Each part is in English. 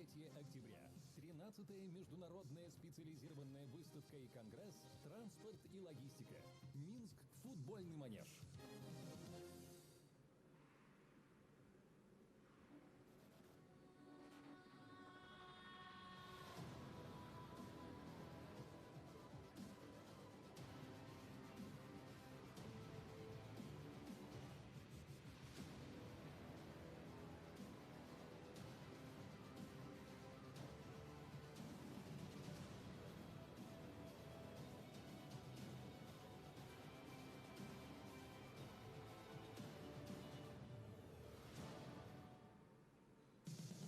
3 октября. 13-я международная специализированная выставка и конгресс «Транспорт и логистика». Минск. Футбольный манеж.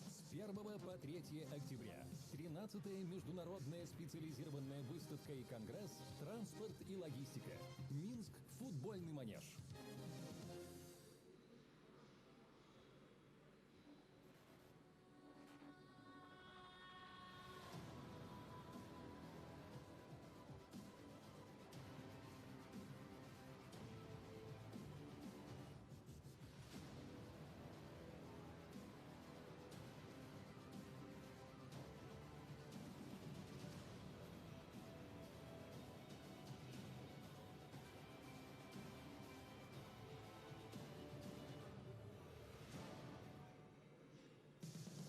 С 1 по 3 октября. 13-я международная специализированная выставка и конгресс «Транспорт и логистика». Минск. Футбольный манеж.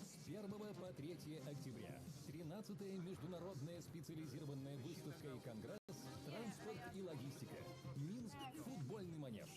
С 1 по 3 октября. 13-я международная специализированная выставка и конгресс «Транспорт и логистика». Минск. Футбольный манеж.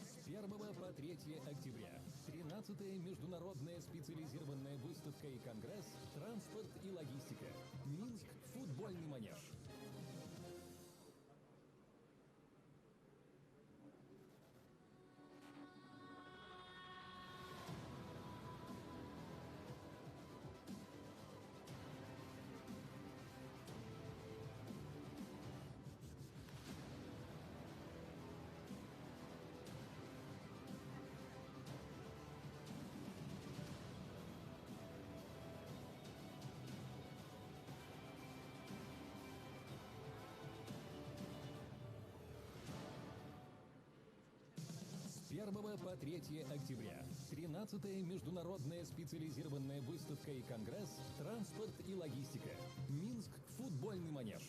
С 1 по 3 октября. 13-я международная специализированная выставка и конгресс «Транспорт и логистика». Минск. Футбольный манеж. С 1 по 3 октября. 13-я международная специализированная выставка и конгресс «Транспорт и логистика». Минск. Футбольный манеж.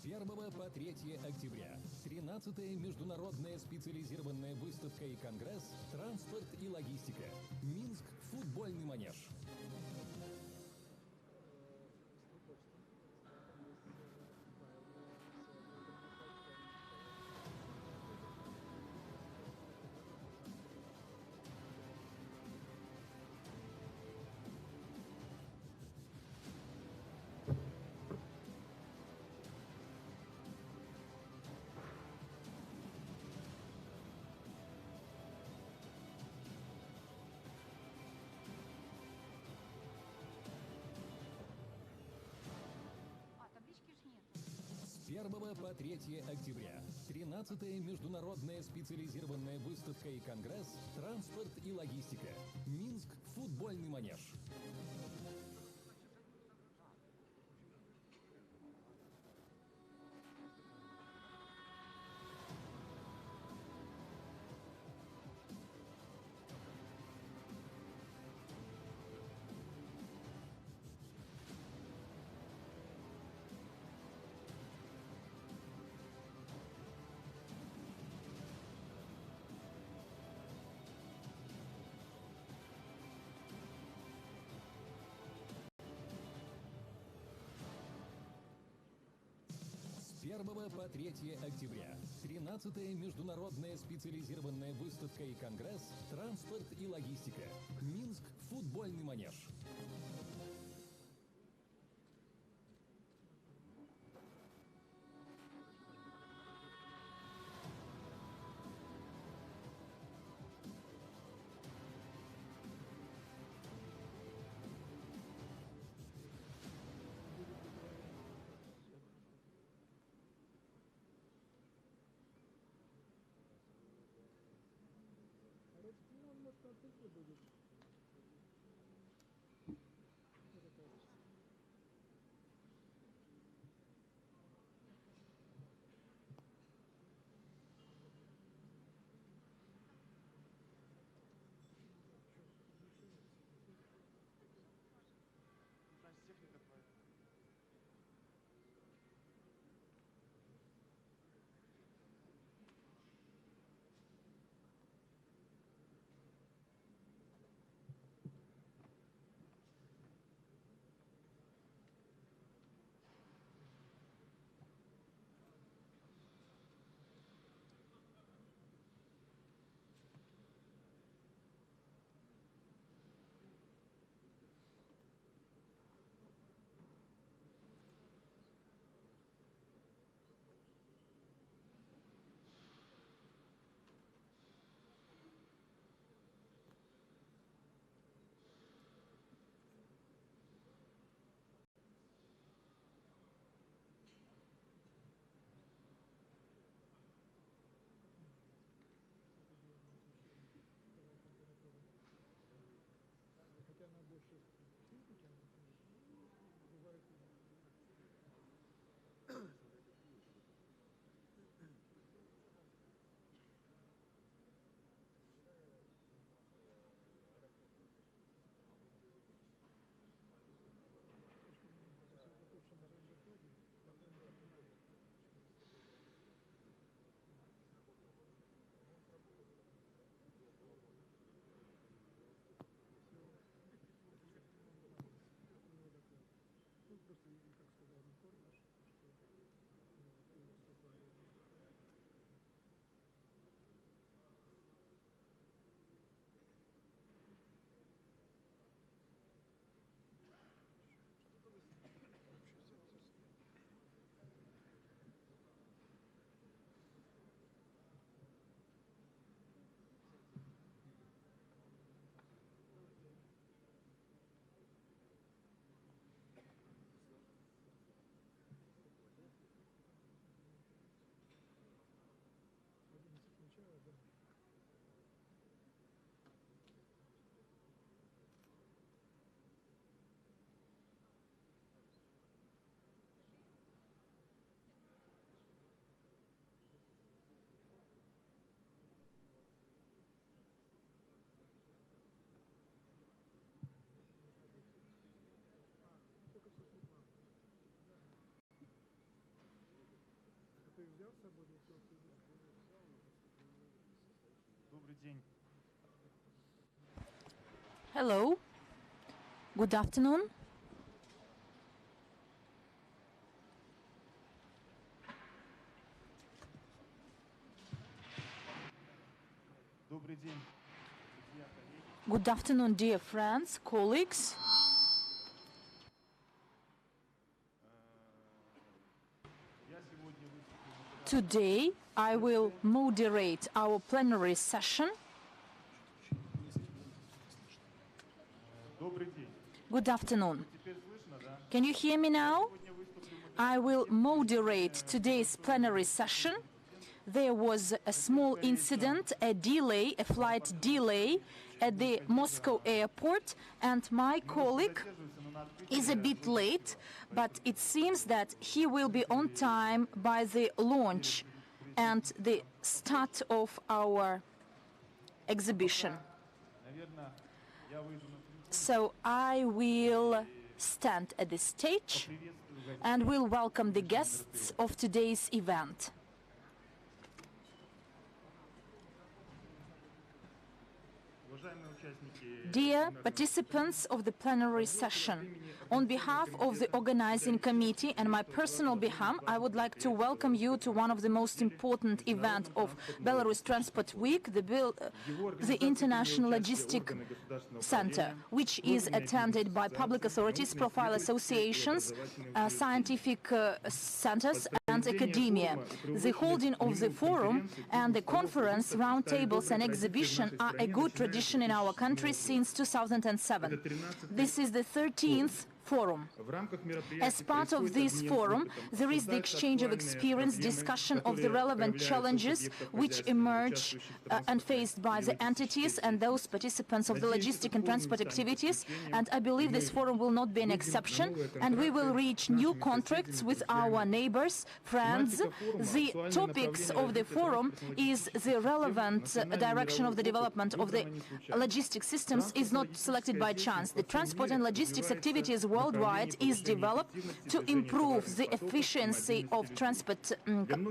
С 1 по 3 октября. 13-я международная специализированная выставка и конгресс «Транспорт и логистика». Минск. Футбольный манеж. С 1 по 3 октября. 13-я международная специализированная выставка и конгресс «Транспорт и логистика». Минск. Футбольный манеж. 1 по 3 октября. 13-я международная специализированная выставка и конгресс «Транспорт и логистика». Минск. Футбольный манеж. Hello. Good afternoon. Good afternoon, dear friends, colleagues. Today I will moderate our plenary session. Good afternoon. Can you hear me now? I will moderate today's plenary session. There was a small incident, a flight delay at the Moscow airport, and my colleague is a bit late, but it seems that he will be on time by the launch and the start of our exhibition. So I will stand at the stage and will welcome the guests of today's event. Dear participants of the plenary session, on behalf of the organizing committee and my personal behalf, I would like to welcome you to one of the most important events of Belarus Transport Week, the International Logistic Center, which is attended by public authorities, profile associations, scientific centers and academia. The holding of the forum and the conference, roundtables and exhibition are a good tradition in our country since 2007. This is the 13th forum. As part of this forum, there is the exchange of experience, discussion of the relevant challenges which emerge and faced by the entities and those participants of the logistic and transport activities, and I believe this forum will not be an exception, and we will reach new contracts with our neighbors, friends. The topics of the forum is the relevant direction of the development of the logistic systems is not selected by chance. The transport and logistics activities worldwide is developed to improve the efficiency of transport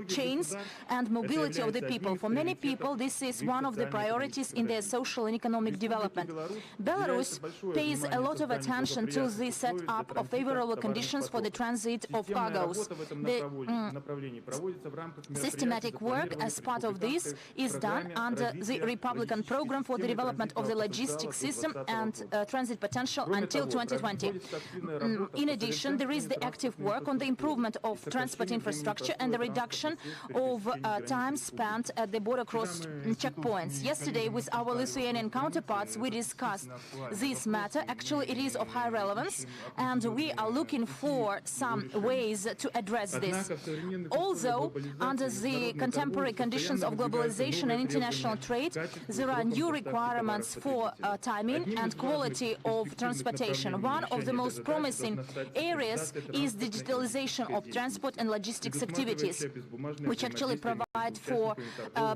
chains and mobility of the people. For many people, this is one of the priorities in their social and economic development. Belarus pays a lot of attention to the setup of favorable conditions for the transit of cargoes. The systematic work as part of this is done under the Republican program for the development of the logistics system and transit potential until 2020. In addition, there is the active work on the improvement of transport infrastructure and the reduction of time spent at the border cross checkpoints. Yesterday, with our Lithuanian counterparts, we discussed this matter. Actually, it is of high relevance, and we are looking for some ways to address this. Although, under the contemporary conditions of globalization and international trade, there are new requirements for timing and quality of transportation. One of the most promising areas is digitalization of transport and logistics activities, which actually provide for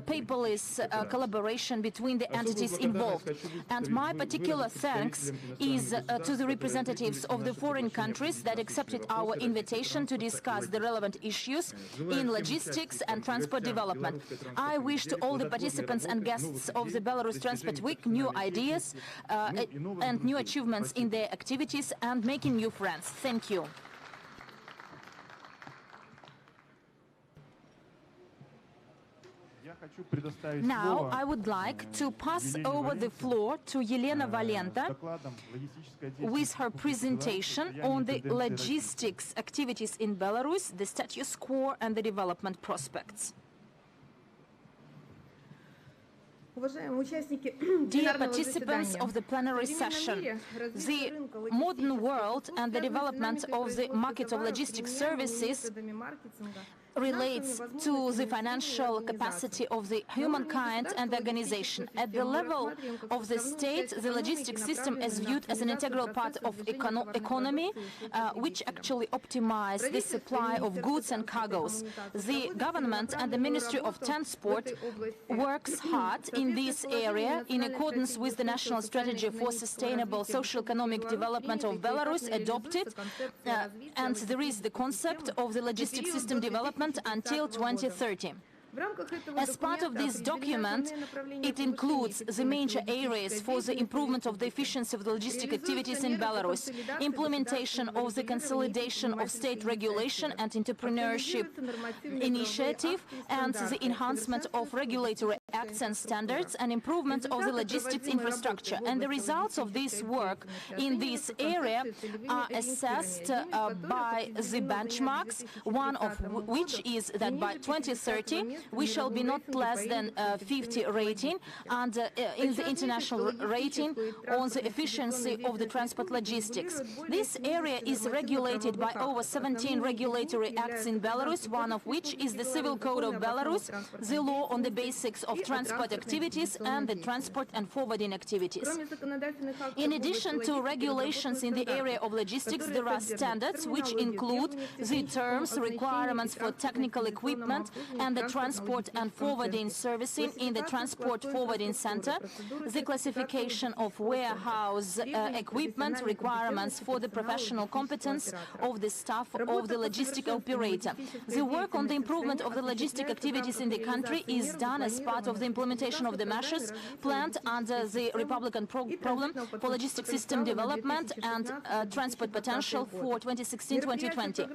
paperless collaboration between the entities involved. And my particular thanks is to the representatives of the foreign countries that accepted our invitation to discuss the relevant issues in logistics and transport development. I wish to all the participants and guests of the Belarus Transport Week new ideas and new achievements in their activities and making new friends. Thank you. Now, I would like to pass over the floor to Elena Valenta with her presentation on the logistics activities in Belarus, the status quo and the development prospects. Dear participants of the plenary session, the modern world and the development of the market of logistics services relates to the financial capacity of the humankind and the organization. At the level of the state, the logistics system is viewed as an integral part of economy, which actually optimizes the supply of goods and cargoes. The government and the Ministry of Transport works hard in this area in accordance with the National Strategy for Sustainable Socio-Economic Development of Belarus adopted, and there is the concept of the logistics system development until 2030. As part of this document, it includes the major areas for the improvement of the efficiency of the logistic activities in Belarus, implementation of the consolidation of state regulation and entrepreneurship initiative, and the enhancement of regulatory acts and standards, and improvement of the logistics infrastructure. And the results of this work in this area are assessed by the benchmarks, one of which is that by 2030, we shall be not less than 50 rating and in the international rating on the efficiency of the transport logistics. This area is regulated by over 17 regulatory acts in Belarus, one of which is the Civil Code of Belarus, the law on the basics of transport activities and the transport and forwarding activities. In addition to regulations in the area of logistics, there are standards which include the terms, requirements for technical equipment and the transport and forwarding servicing in the transport forwarding center, the classification of warehouse equipment, requirements for the professional competence of the staff of the logistic operator. The work on the improvement of the logistic activities in the country is done as part of of the implementation of the measures planned under the Republican Program for Logistic System Development and Transport Potential for 2016-2020.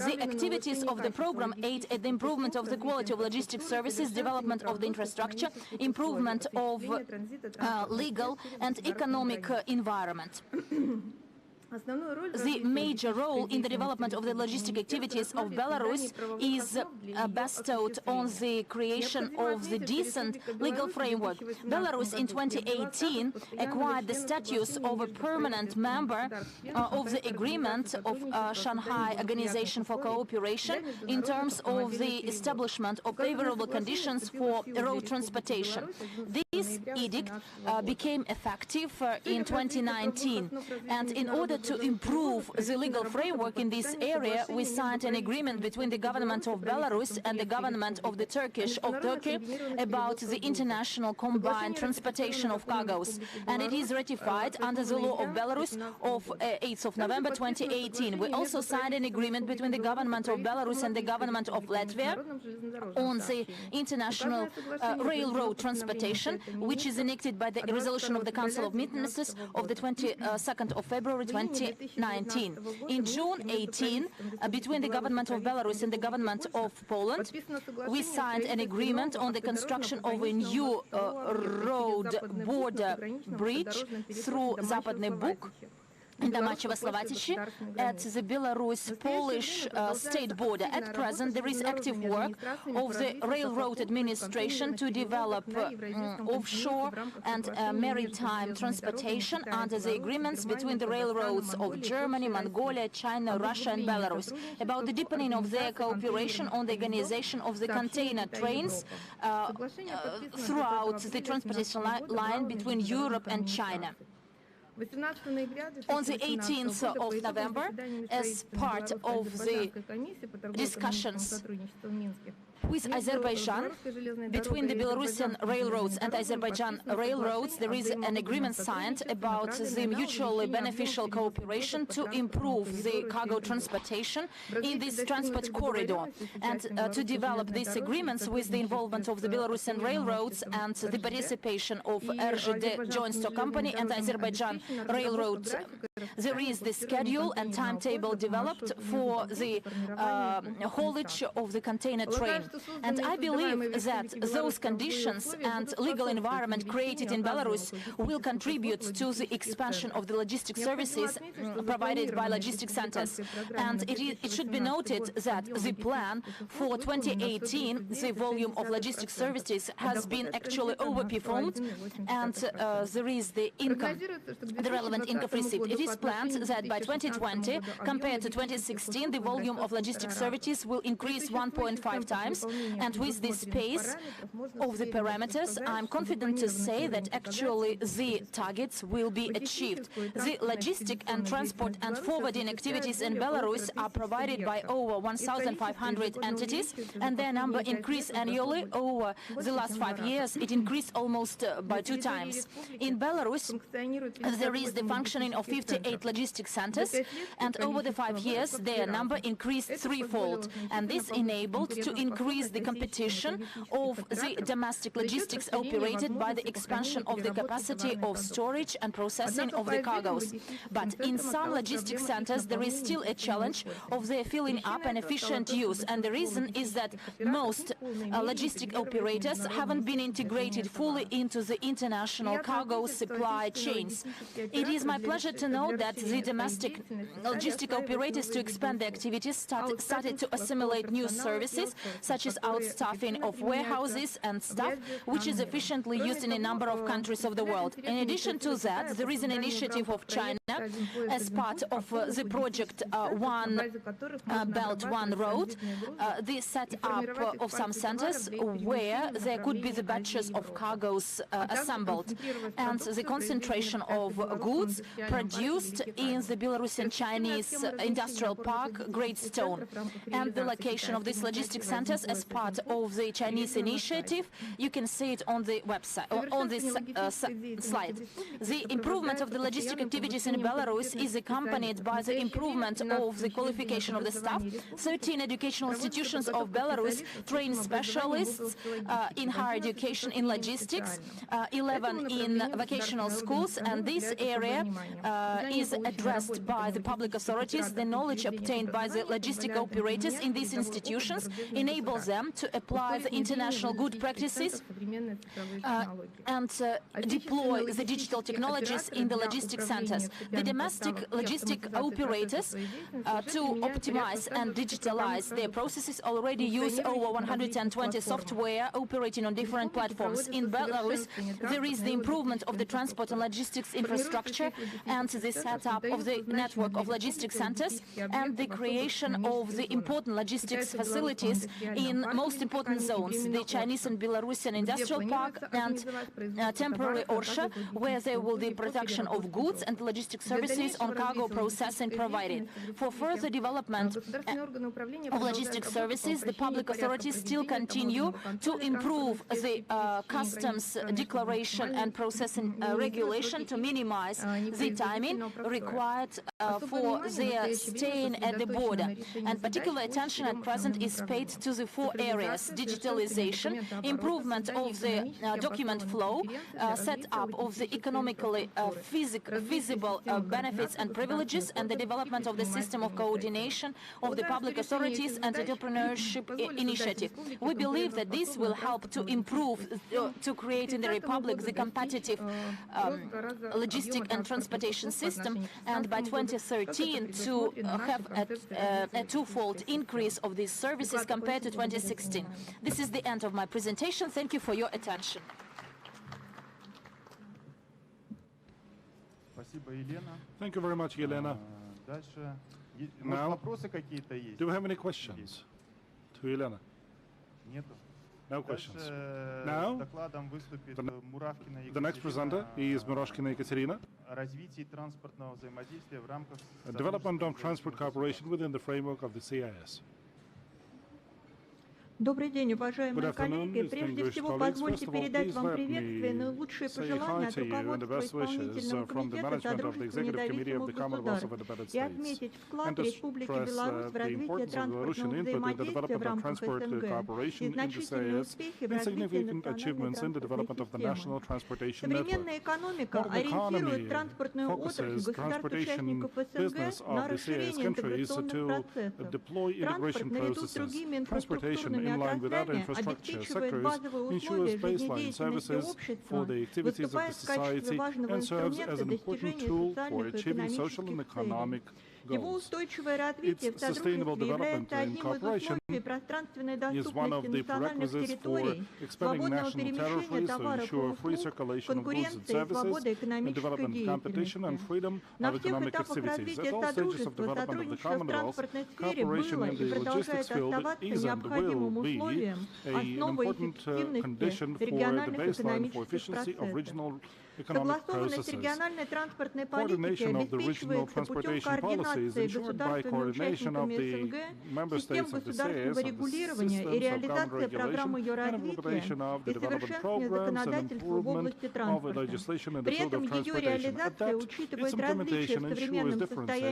The activities of the program aid at the improvement of the quality of logistic services, development of the infrastructure, improvement of legal and economic environment. The major role in the development of the logistic activities of Belarus is bestowed on the creation of the decent legal framework. Belarus in 2018 acquired the status of a permanent member of the agreement of Shanghai Organization for Cooperation in terms of the establishment of favorable conditions for road transportation. This edict became effective in 2019, and in order to improve the legal framework in this area, we signed an agreement between the government of Belarus and the government of Turkey about the international combined transportation of cargoes, and it is ratified under the law of Belarus of 8th of November 2018. We also signed an agreement between the government of Belarus and the government of Latvia on the international railroad transportation, which is enacted by the resolution of the Council of Ministers of the 22nd of February 2019. In June 18, between the government of Belarus and the government of Poland, we signed an agreement on the construction of a new road border bridge through Западный Bug in Damachеvo-Slovatia at the Belarus-Polish state border. At present, there is active work of the railroad administration to develop offshore and maritime transportation under the agreements between the railroads of Germany, Mongolia, China, Russia and Belarus about the deepening of their cooperation on the organization of the container trains throughout the transportation line between Europe and China. On the 18th of November, as part of the discussions with Azerbaijan, between the Belarusian railroads and Azerbaijan railroads, there is an agreement signed about the mutually beneficial cooperation to improve the cargo transportation in this transport corridor, and to develop these agreements with the involvement of the Belarusian railroads and the participation of RZD Joint Stock Company and Azerbaijan Railroad. There is the schedule and timetable developed for the haulage of the container train. And I believe that those conditions and legal environment created in Belarus will contribute to the expansion of the logistic services provided by logistic centers. And it should be noted that the plan for 2018, the volume of logistic services has been actually overperformed, and there is the income, the relevant income received. It is planned that by 2020, compared to 2016, the volume of logistic services will increase 1.5 times. And with this pace of the parameters, I'm confident to say that actually the targets will be achieved. The logistic and transport and forwarding activities in Belarus are provided by over 1,500 entities, and their number increased annually. Over the last 5 years, it increased almost by 2 times. In Belarus, there is the functioning of 58 logistic centers, and over the 5 years, their number increased threefold, and this enabled to increase the competition of the domestic logistics operated by the expansion of the capacity of storage and processing of the cargoes. But in some logistic centers, there is still a challenge of their filling up and efficient use, and the reason is that most logistic operators haven't been integrated fully into the international cargo supply chains. It is my pleasure to know that the domestic logistic operators to expand their activities started to assimilate new services, such as outstaffing of warehouses and staff, which is efficiently used in a number of countries of the world. In addition to that, there is an initiative of China as part of the project One Belt, One Road, the set-up of some centers where there could be the batches of cargoes assembled, and the concentration of goods produced in the Belarusian Chinese industrial park Great Stone. And the location of these logistic centers as part of the Chinese initiative. You can see it on the website, on this slide. The improvement of the logistic activities in Belarus is accompanied by the improvement of the qualification of the staff. 13 educational institutions of Belarus train specialists in higher education in logistics, 11 in vocational schools, and this area is addressed by the public authorities. The knowledge obtained by the logistic operators in these institutions enables them to apply the international good practices and deploy the digital technologies in the logistic centers. The domestic logistic operators, to optimize and digitalize their processes, already use over 120 software operating on different platforms. In Belarus, there is the improvement of the transport and logistics infrastructure and the setup of the network of logistics centers and the creation of the important logistics facilities in most important zones, the Chinese and Belarusian Industrial Park and temporary Orsha, where there will be production of goods and logistic services on cargo processing provided. For further development of logistics services, the public authorities still continue to improve the customs declaration and processing regulation to minimize the timing required for their staying at the border. And particular attention at present is paid to the 4 areas: digitalization, improvement of the document flow, set up of the economically feasible benefits and privileges, and the development of the system of coordination of the public authorities and entrepreneurship initiative. We believe that this will help to improve, to create in the Republic the competitive logistic and transportation system, and by 2013 to have a twofold increase of these services compared to 2016. This is the end of my presentation. Thank you for your attention. Thank you very much, Елена. Now, do we have any questions to Елена? No questions. Now, the next presenter is Murashkina Ekaterina. Development of transport cooperation within the framework of the CIS. Добрый день, уважаемые коллеги. Прежде всего, позвольте передать вам приветствие и наилучшие пожелания от руководства исполнительного комитета Содружества независимых государств и отметить вклад Республики Беларусь в развитие транспортного взаимодействия в рамках СНГ и значительные успехи в развитии национальной транспортной системы. Современная экономика ориентирует транспортную отрасль государств-участников СНГ на расширение интеграционных процессов. Транспорт наряду с другими инфраструктурными in line with other infrastructure sectors, ensures baseline services for the activities of the society and serves as an important tool for achieving social and economic goals. Its sustainable development and cooperation is one of the prerequisites for expanding national territories to ensure free circulation of goods and services, and development competition and freedom of economic activities. At all stages of development of the Commonwealth, cooperation in the logistics field is and will be an important condition for the baseline for efficiency of regional economic processes. Coordination of the regional transportation policies ensured by coordination of the member states of the CIS, of the systems of government regulation, and implementation of the development programs and improvement of the legislation in the field of transportation. At that, its implementation ensures differences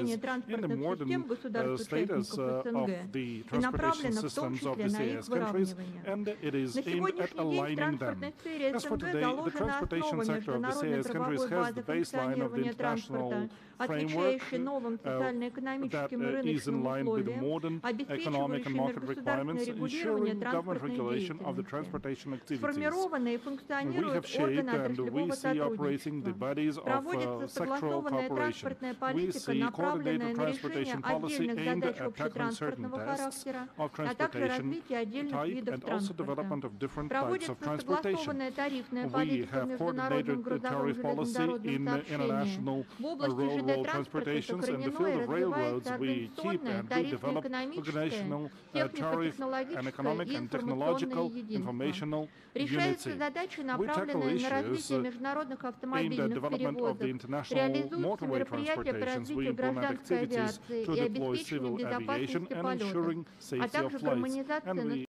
in the modern status of the transportation systems of the CIS countries, and it is aimed at aligning them. As for today, the transportation sector of the CIS countries has the baseline of the international framework that is in line with modern economic and market requirements, ensuring government regulation of the transportation activities. We have shaped and we see operating the bodies of sectoral cooperation. We see coordinated transportation policy aimed at tackling certain tasks of transportation type and also development of different types of transportation. We have coordinated tariff policy in international road transportations. In the field of railroads, we keep and we develop organizational tariff and economic and technological informational unity. We tackle issues aimed at development of the international motorway transportations. We implement activities to deploy civil aviation and ensuring safety of flights. And we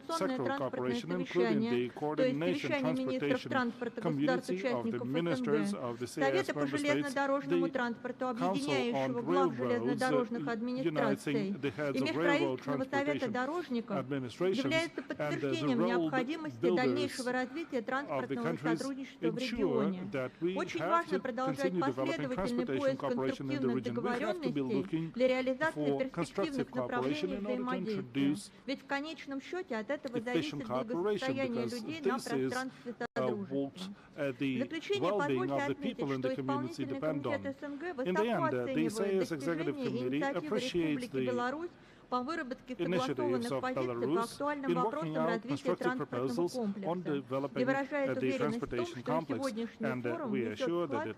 координационное транспортное совещание, то есть совещание министров транспорта государств-участников СНГ, Совета по железнодорожному транспорту, объединяющего глав железнодорожных администраций и правительственного совета дорожников является подтверждением необходимости дальнейшего развития транспортного сотрудничества в регионе. Очень важно продолжать последовательный поиск конструктивных договоренностей для реализации перспективных направлений взаимодействия. Ведь в конечном счете от этого зависит благосостояние людей на пространстве содружества. В заключение позвольте отметить, что исполнительный комитет СНГ высоко оценивает достижения инициативы Республики Беларусь по выработке согласованных позиций по актуальным вопросам развития транспортного комплекса и выражает уверенность в том, что сегодняшний форум внесет вклад в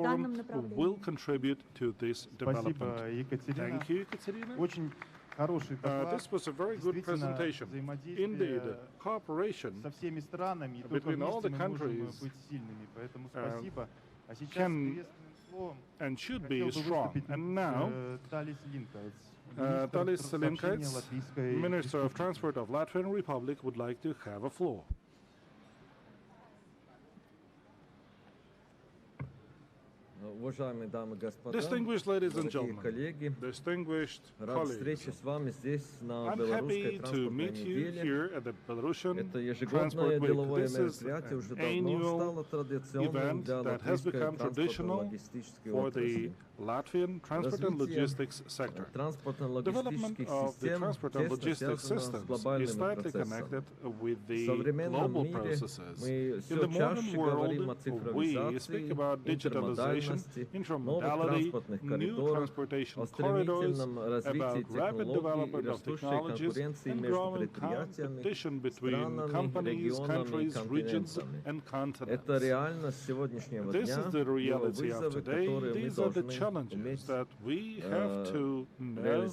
данном направлении. Спасибо, Екатерина. Очень хороший доклад. This was a very good presentation. Indeed, cooperation between all the countries can and should be strong. And now, Talis Linkaits, Minister of Transport of Latvian Republic, would like to have a floor. Distinguished ladies and gentlemen, distinguished colleagues, I'm happy to meet you here at the Belarusian Transport Week. This is an annual event that has become traditional for the Latvian transport and logistics sector. Development of the transport and logistics systems is tightly connected with the global processes. In the modern world, we speak about digitalization, intermodality, new transportation corridors, about rapid development of technologies, and growing competition between companies, countries, regions, and continents. This is the reality of today. These are the challenges that we have to know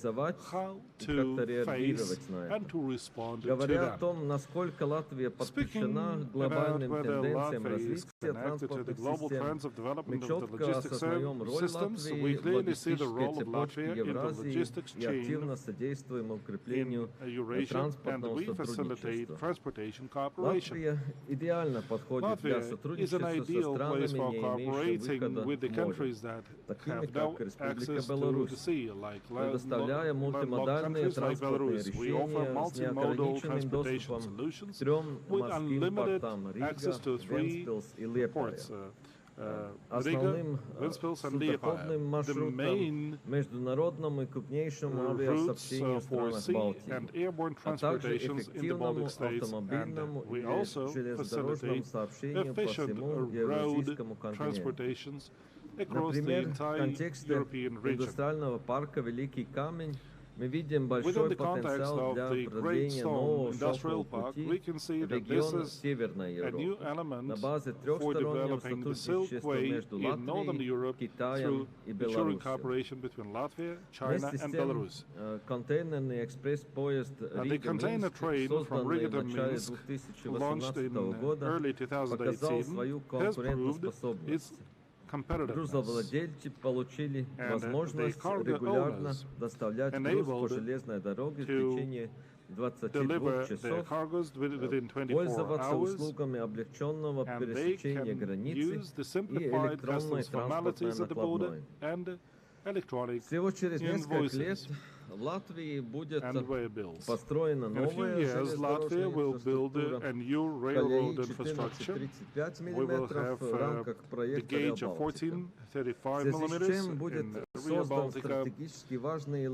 how to face and to respond to them. Speaking about whether Latvia is connected to the global trends of development of the logistics systems, we clearly see the role of Latvia in the logistics chain in Eurasia, and we facilitate transportation cooperation. Latvia is an ideal place for cooperating with the countries that have no access to the sea, like countries like Belarus. We offer multimodal transportation solutions with unlimited access to 3 ports. Riga, Ventspils, and Liepaja. The main routes for sea and airborne transportations in the Baltic states, and we also facilitate efficient road transportations across the entire European region. Within the context of the Great Stone Industrial Park, we can see that this is a new element for developing the Silk Way in Northern Europe through ensuring cooperation between Latvia, China, and Belarus. The container train from Riga to Minsk, launched in early 2018, has proved its competitiveness, and the cargo owners enabled to deliver their cargoes within 24 hours, and they can use the simplified customs formalities at the border and electronic invoices. And waybills. In a few years, Latvia will build a new railroad infrastructure. We will have the gauge of 1435 millimeters in the Via Baltica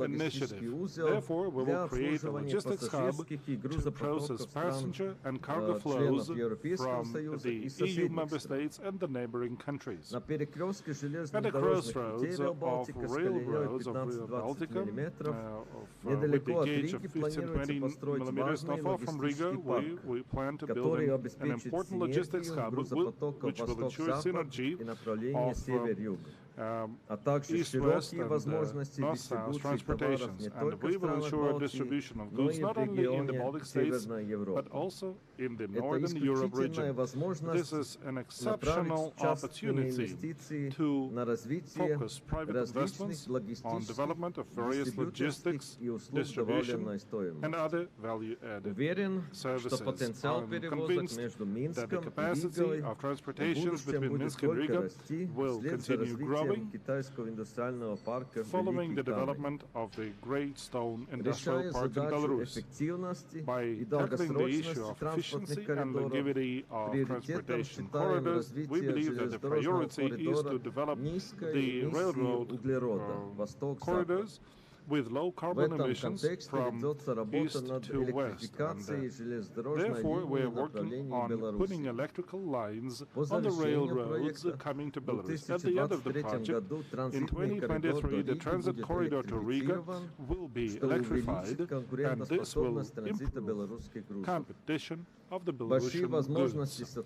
initiative. Therefore, we will create a logistics hub to process passenger and cargo flows from the EU member states and the neighboring countries. At the crossroads of railroads of Via Baltica, with the gauge of 1520 millimeters, not far from Riga, we plan to build an important logistics hub which will ensure synergy of east-west and north-south transportations, and we will ensure distribution of goods not only in the Baltic states but also in the Northern Europe region. This is an exceptional opportunity to focus private investments on development of various logistics, distribution, and other value-added services. I'm convinced that the capacity of transportations between Minsk and Riga will continue growing following the development of the Great Stone Industrial Park in Belarus. By tackling the issue of efficiency and longevity of transportation corridors, we believe that the priority is to develop the railroad corridors with low carbon emissions from east to west. And, therefore, we are working on putting electrical lines on the railroads coming to Belarus. At the end of the project, in 2023, the transit corridor to Riga will be electrified, and this will improve competition of the Belarusian goods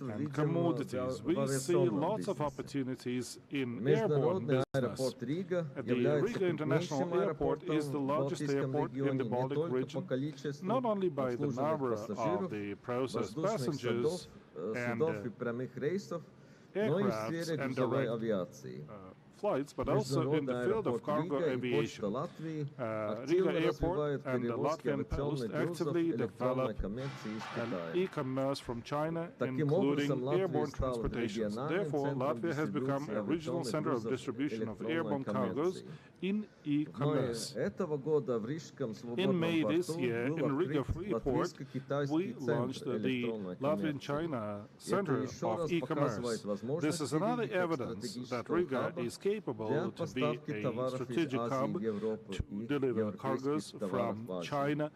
and commodities. We see lots of opportunities in airborne business. The Riga International Airport is the largest airport in the Baltic region, not only by the number of the processed passengers and aircrafts and direct flights, but also in the field of cargo aviation. Riga Airport and the Latvian Post actively develop e-commerce from China, including airborne transportations. Therefore, Latvia has become a regional center of distribution of airborne cargoes in e-commerce. In May this year, in Riga Freeport, we launched the Latvian-China Center of E-commerce. This is another evidence that Riga is capable to be a strategic hub to deliver cargoes from China,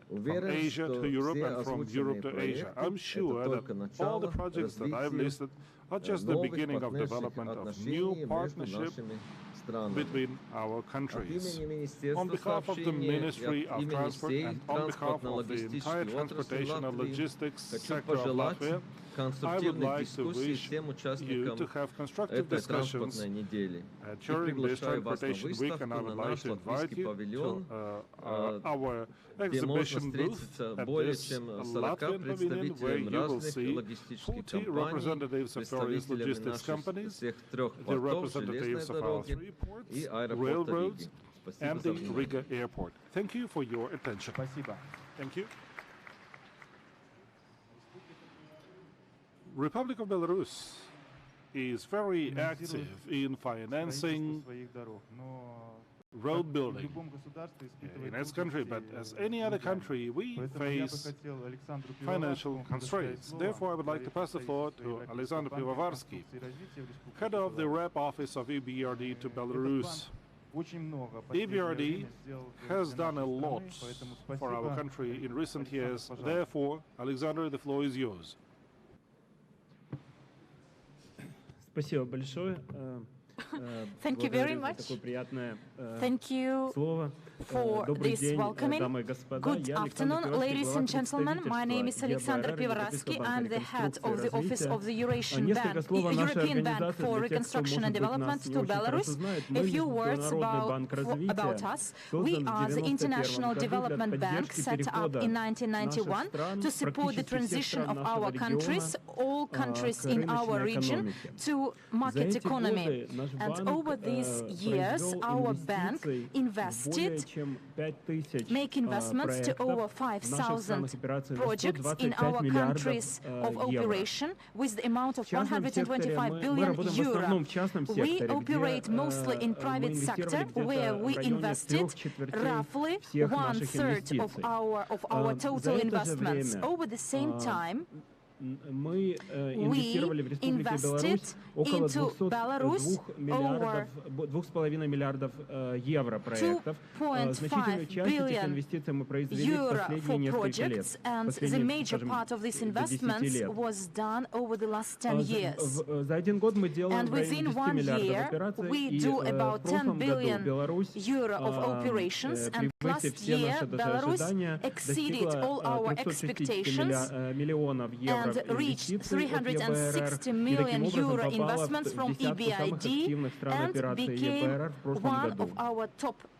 from Asia to Europe, and from Europe to Asia. I'm sure that all the projects that I've listed are just the beginning of development of new partnership between our countries. On behalf of the Ministry of Transport and on behalf of the entire transportation and logistics sector of Latvia, I would like to wish you to have constructive discussions during this transportation week, and I would like to invite you to our exhibition booth at this Latvian pavilion, where you will see 40 representatives of various logistics companies, the representatives of our three ports, railroads, and the Riga Airport. Thank you for your attention. Thank you. Republic of Belarus is very active in financing road building in its country, but as any other country, we face financial constraints. Therefore, I would like to pass the floor to Alexander Pivovarsky, head of the rep office of EBRD to Belarus. EBRD has done a lot for our country in recent years. Therefore, Alexander, the floor is yours. Спасибо большое. Thank you very much. Thank you for this welcoming. Good afternoon, ladies and gentlemen. My name is Alexander Pivovarsky. I'm the head of the office of the European Bank for Reconstruction and Development to Belarus. A few words about us. We are the International Development Bank set up in 1991 to support the transition of our countries, all countries in our region, to market economy. And over these years, our bank invested, make investments to over 5,000 projects in our countries of operation with the amount of 125 billion euro. We operate mostly in private sector, where we invested roughly 1/3 of our total investments. Over the same time, we invested into Belarus over 2.5 billion euro for projects, and the major part of these investments was done over the last 10 years. And within 1 year, we do about 10 billion euro of operations, and last year, Belarus exceeded all our expectations and reached 360 million euro investments from EBRD and became one of our top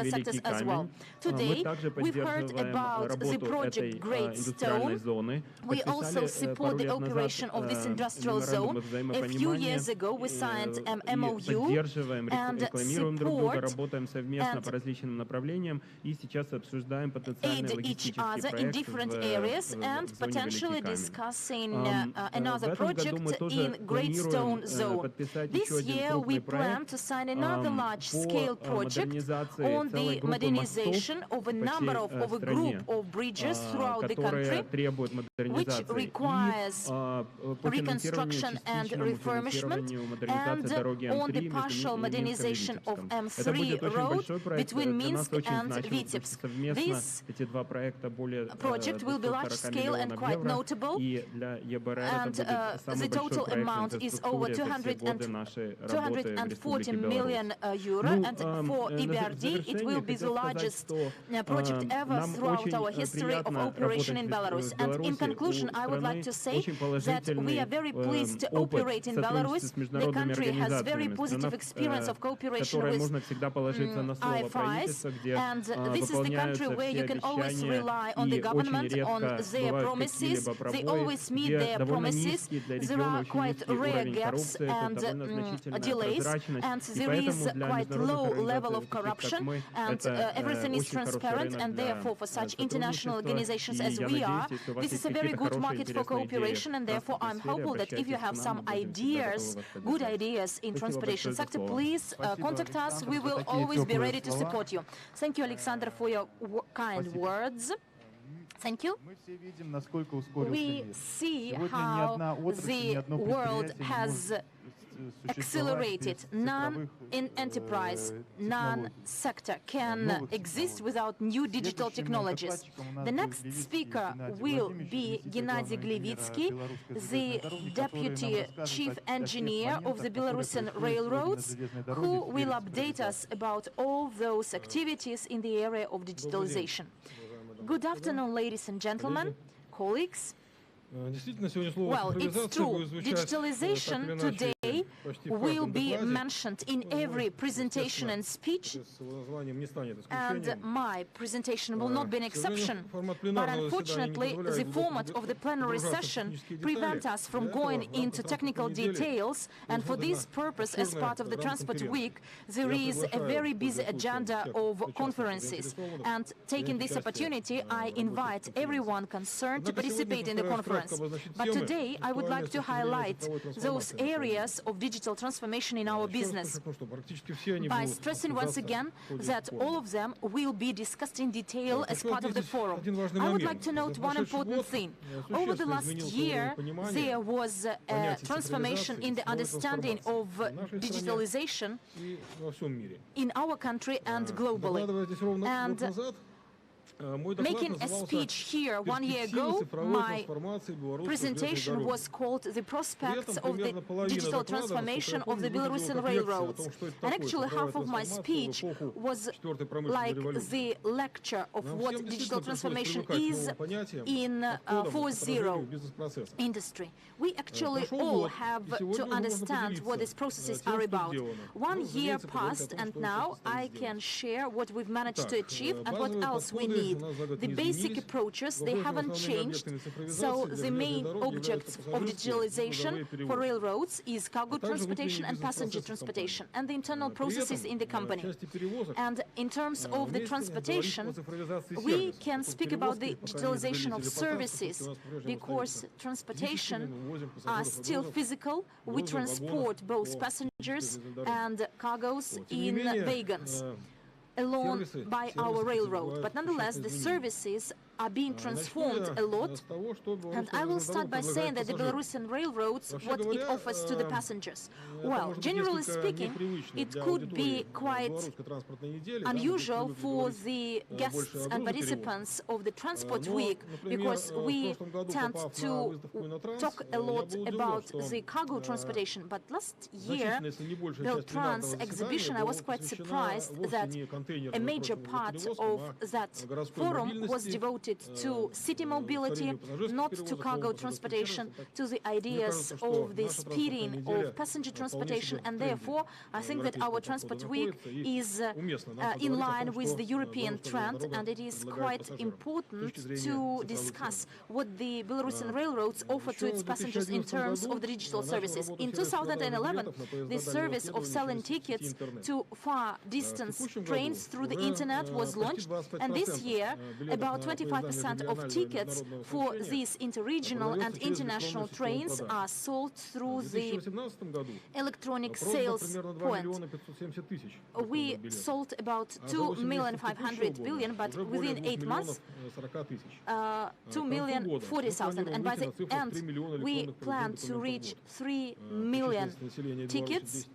other sectors as well. Today, we've heard about the project Great Stone. We also support the operation of this industrial zone. A few years ago, we signed an MOU and support aid each other in different areas and potentially actually discussing another project in Great Stone Zone. This year we plan to sign another large-scale project on the modernization of a number of a group of bridges throughout the country, which requires reconstruction and refurbishment, and on the partial modernization of M3 road between Minsk and Vitebsk. This project will be large-scale and quite notable, and the total amount is over 240 million euro, and for EBRD it will be the largest project ever throughout our history of operation in Belarus. And in conclusion, I would like to say that we are very pleased to operate in Belarus. The country has very positive experience of cooperation with IFIs, and this is the country where you can always rely on the government, on their promises. They always meet their promises. There are quite rare gaps and delays, and there is quite low level of corruption, and everything is transparent, and therefore for such international organizations as we are, this is a very good market for cooperation, and therefore I'm hopeful that if you have some ideas, good ideas in transportation sector, please contact us. We will always be ready to support you. Thank you, Alexander, for your kind words. Thank you. We see how the world has accelerated. None in enterprise, none sector can exist without new digital technologies. The next speaker will be Gennady Glywitzky, the Deputy Chief Engineer of the Belarusian Railroads, who will update us about all those activities in the area of digitalization. Good afternoon, ladies and gentlemen, colleagues. Well, it's true. Digitalization today will be mentioned in every presentation and speech, and my presentation will not be an exception. But unfortunately, the format of the plenary session prevents us from going into technical details, and for this purpose, as part of the Transport Week, there is a very busy agenda of conferences. And taking this opportunity, I invite everyone concerned to participate in the conference. But today, I would like to highlight those areas of digital transformation in our business by stressing once again that all of them will be discussed in detail as part of the forum. I would like to note one important thing. Over the last year, there was a transformation in the understanding of digitalization in our country and globally. And making a speech here 1 year ago, my presentation was called The Prospects of the Digital Transformation of the Belarusian Railroads. And actually half of my speech was like the lecture of what digital transformation is in 4.0 industry. We actually all have to understand what these processes are about. 1 year passed, and now I can share what we've managed to achieve and what else we need. The basic approaches, they haven't changed, so the main objects of digitalization for railroads is cargo transportation and passenger transportation, and the internal processes in the company. And in terms of the transportation, we can speak about the digitalization of services, because transportation are still physical. We transport both passengers and cargoes in wagons alone by our railroad, but nonetheless the services are being transformed a lot, and I will start by saying that the Belarusian railroads, what it offers to the passengers. Well, generally speaking, it could be quite unusual for the guests and participants of the Transport Week, because we tend to talk a lot about the cargo transportation, but last year, the Trans exhibition, I was quite surprised that a major part of that forum was devoted to city mobility, not to cargo transportation, to the ideas of the speeding of passenger transportation, and therefore I think that our Transport Week is in line with the European trend, and it is quite important to discuss what the Belarusian railroads offer to its passengers in terms of the digital services. In 2011, the service of selling tickets to far distance trains through the internet was launched, and this year about 25% 95% of tickets for these interregional and international trains are sold through the electronic sales point. We sold about 2,500,000, but within 8 months, 2,040,000, and by the end, we plan to reach 3 million tickets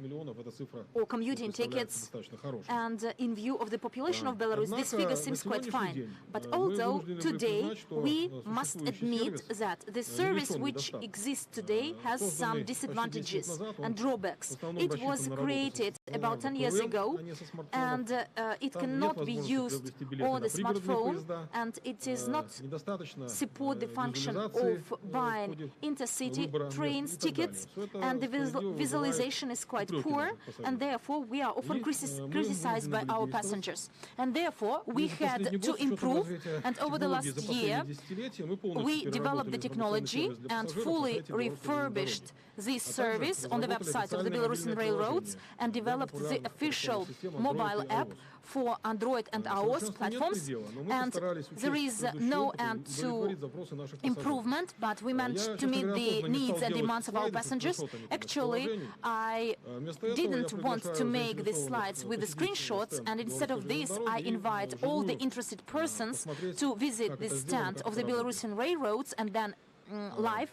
or commuting tickets, and in view of the population of Belarus, this figure seems quite fine. But although today we must admit that the service which exists today has some disadvantages and drawbacks. It was created about 10 years ago, and it cannot be used on the smartphone, and it is not support the function of buying intercity trains tickets, and the visualization is quite poor, and therefore we are often criticized by our passengers. And therefore we had to improve, and over the last year we developed the technology and fully refurbished this service on the website of the Belarusian railroads, and developed the official mobile app for Android and iOS platforms, and there is no end to improvement, but we managed to meet the needs and demands of our passengers. Actually, I didn't want to make the slides with the screenshots, and instead of this, I invite all the interested persons to visit the stand of the Belarusian railroads and then live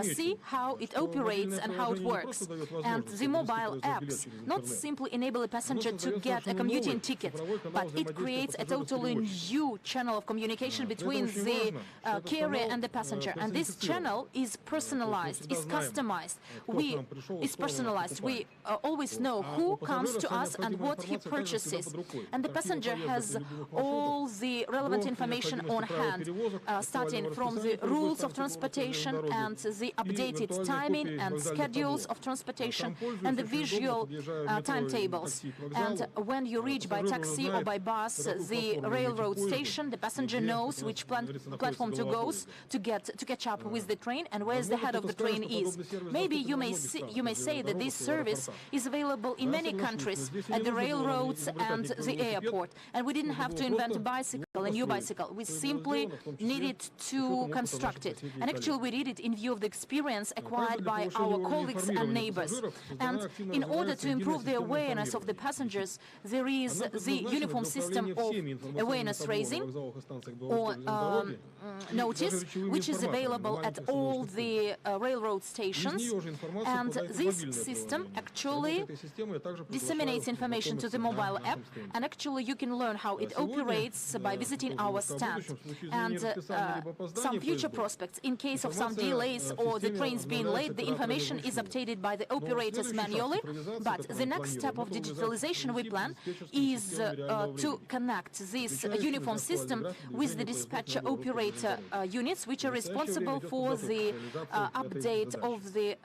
see how it operates and how it works. And the mobile apps not simply enable a passenger to get a commuting ticket, but it creates a totally new channel of communication between the carrier and the passenger. And this channel is personalized, is customized. We always know who comes to us and what he purchases. And the passenger has all the relevant information on hand, starting from the rules of transportation and the updated timing and schedules of transportation and the visual timetables. And when you reach by taxi or by bus the railroad station, the passenger knows which platform to go to catch up with the train and where the head of the train is. Maybe you may say that this service is available in many countries at the railroads and the airport, and we didn't have to invent a new bicycle. We simply needed to construct it. And actually we did it in view of the experience acquired by our colleagues and neighbors. And in order to improve the awareness of the passengers, there is the uniform system of awareness raising or notice, which is available at all the railroad stations. And this system actually disseminates information to the mobile app, and actually you can learn how it operates by visiting our stand. And some future prospects, in case of some delays or the trains being late, the information is updated by the operators manually. But the next step of digitalization we plan is to connect this uniform system with the dispatcher operator units, which are responsible for the update of the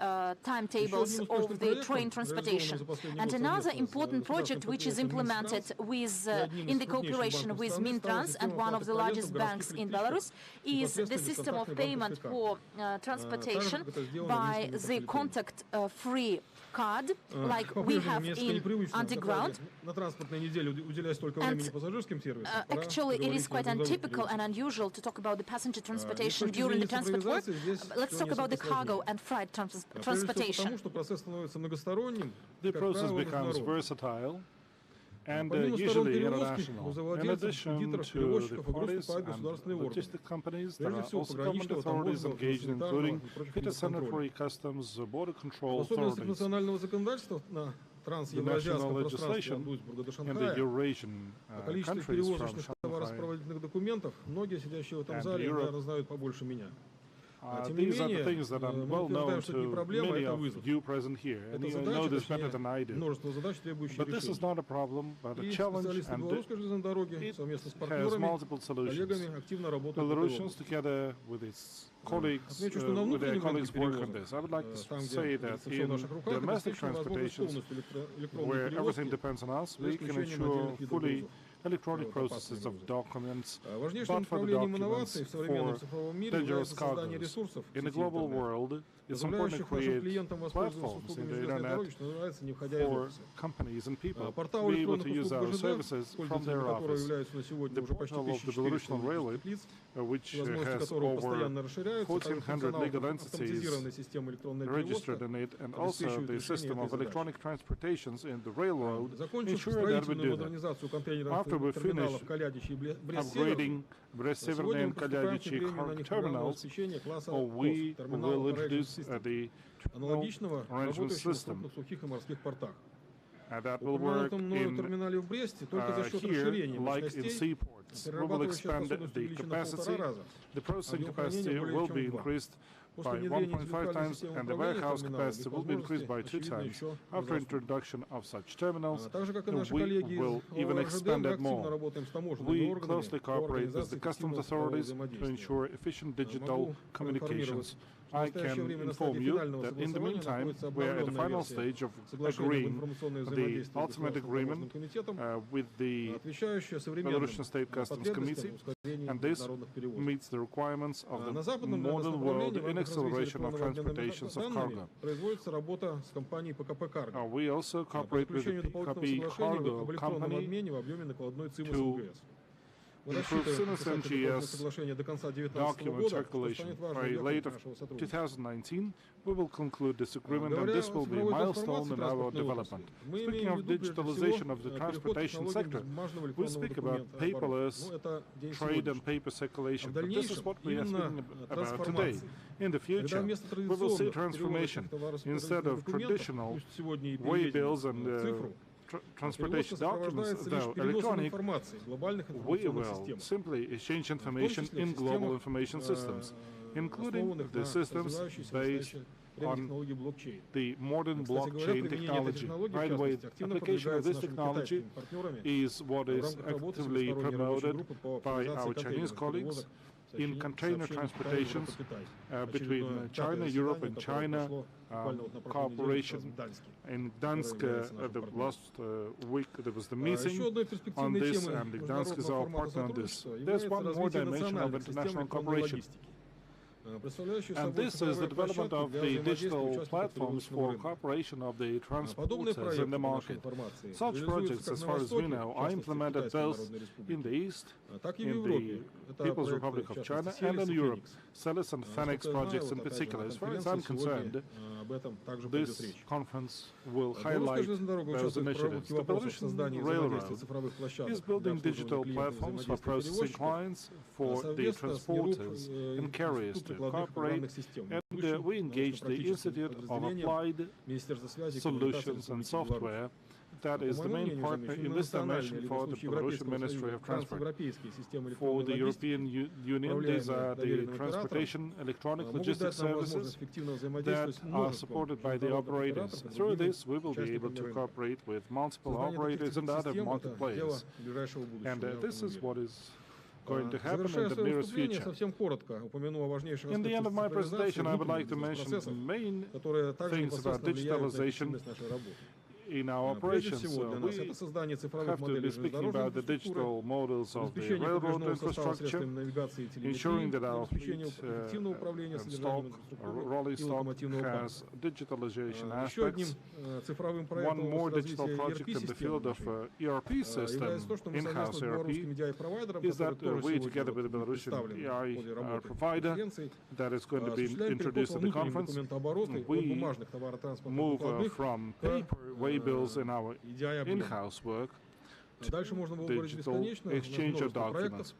timetables of the train transportation. And another important project which is implemented with in the cooperation with Mintrans and one of the largest banks in Belarus is the system of payment for transportation by the contact-free card, like we have in underground. And actually, it is quite untypical and unusual to talk about the passenger transportation during the transport work. Let's talk about the cargo and freight transportation. The process becomes versatile and usually international. In addition to the parties and logistic companies, there are also government authorities engaged, including phytosanitary customs, border control authorities. The national legislation in the Eurasian countries from Shanghai and Europe. These are the things that are well known to many of you present here, and you know this better than I do. But this is not a problem, but a challenge, and it has multiple solutions. Belarusians, together with its colleagues, with their colleagues, work on this. I would like to say that in domestic transportations, where everything depends on us, we can ensure fully electronic processes of documents, but for the documents for dangerous cargoes. In the global world, it's important to create platforms in the internet for companies and people to be able to use our services from their office. The portal of the Belarusian Railway which has over 1,400 legal entities registered in it, and also the system of electronic transportations in the railroad, ensure that we do that. After we finish upgrading Brest-Severny and Kalyadichi terminals, we will introduce the terminal arrangement system. That will work in here, like in seaports. We will expand the capacity. The processing capacity will be increased by 1.5 times, and the warehouse capacity will be increased by 2 times. After introduction of such terminals, we will even expand it more. We closely cooperate with the customs authorities to ensure efficient digital communications. I can inform you that in the meantime, we are at the final stage of agreeing the ultimate agreement with the Belarusian State Customs Committee, and this meets the requirements of the modern world in acceleration of transportations of cargo. We also cooperate with the PKP Cargo Company to improve seamless MGS document circulation. By late of 2019, we will conclude this agreement, and this will be a milestone in our development. Speaking of digitalization of the transportation sector, we speak about paperless trade and paper circulation, but this is what we are speaking about today. In the future, we will see transformation. Instead of traditional waybills and transportation documents, though electronic, we will simply exchange information in global information systems, including the systems based on the modern blockchain technology. By the way, application of this technology is what is actively promoted by our Chinese colleagues in container transportations between China, Europe, and China. Cooperation in Gdansk the last week there was the meeting on this, and Gdansk is our partner on this. There's one more dimension of international cooperation, and this is the development of the digital platforms for cooperation of the transporters in the market. Such projects, as far as we know, are implemented both in the East, in the People's Republic of China, and in Europe. Celis and Phoenix projects in particular. As far as I'm concerned, this conference will highlight those initiatives. The Belarusian Railroad is building digital platforms for processing clients, for the transporters and carriers to cooperate, and we engaged the Institute of Applied Solutions and Software, that is the main partner in this dimension for the Belarusian Ministry of Transport. For the European Union, these are the transportation electronic logistics services that are supported by the operators. Through this, we will be able to cooperate with multiple operators and other market players. And this is what is going to happen in the nearest future. In the end of my presentation, I would like to mention the main things about digitalization in our operations. We have to be speaking about the digital models of the railroad infrastructure, ensuring that our fleet and stock, rolling stock, has digitalization aspects. One more digital project in the field of ERP system, in-house ERP, is that we, together with the Belarusian AI provider that is going to be introduced at the conference, we move from paper waybills in our in-house work to digital exchange of documents.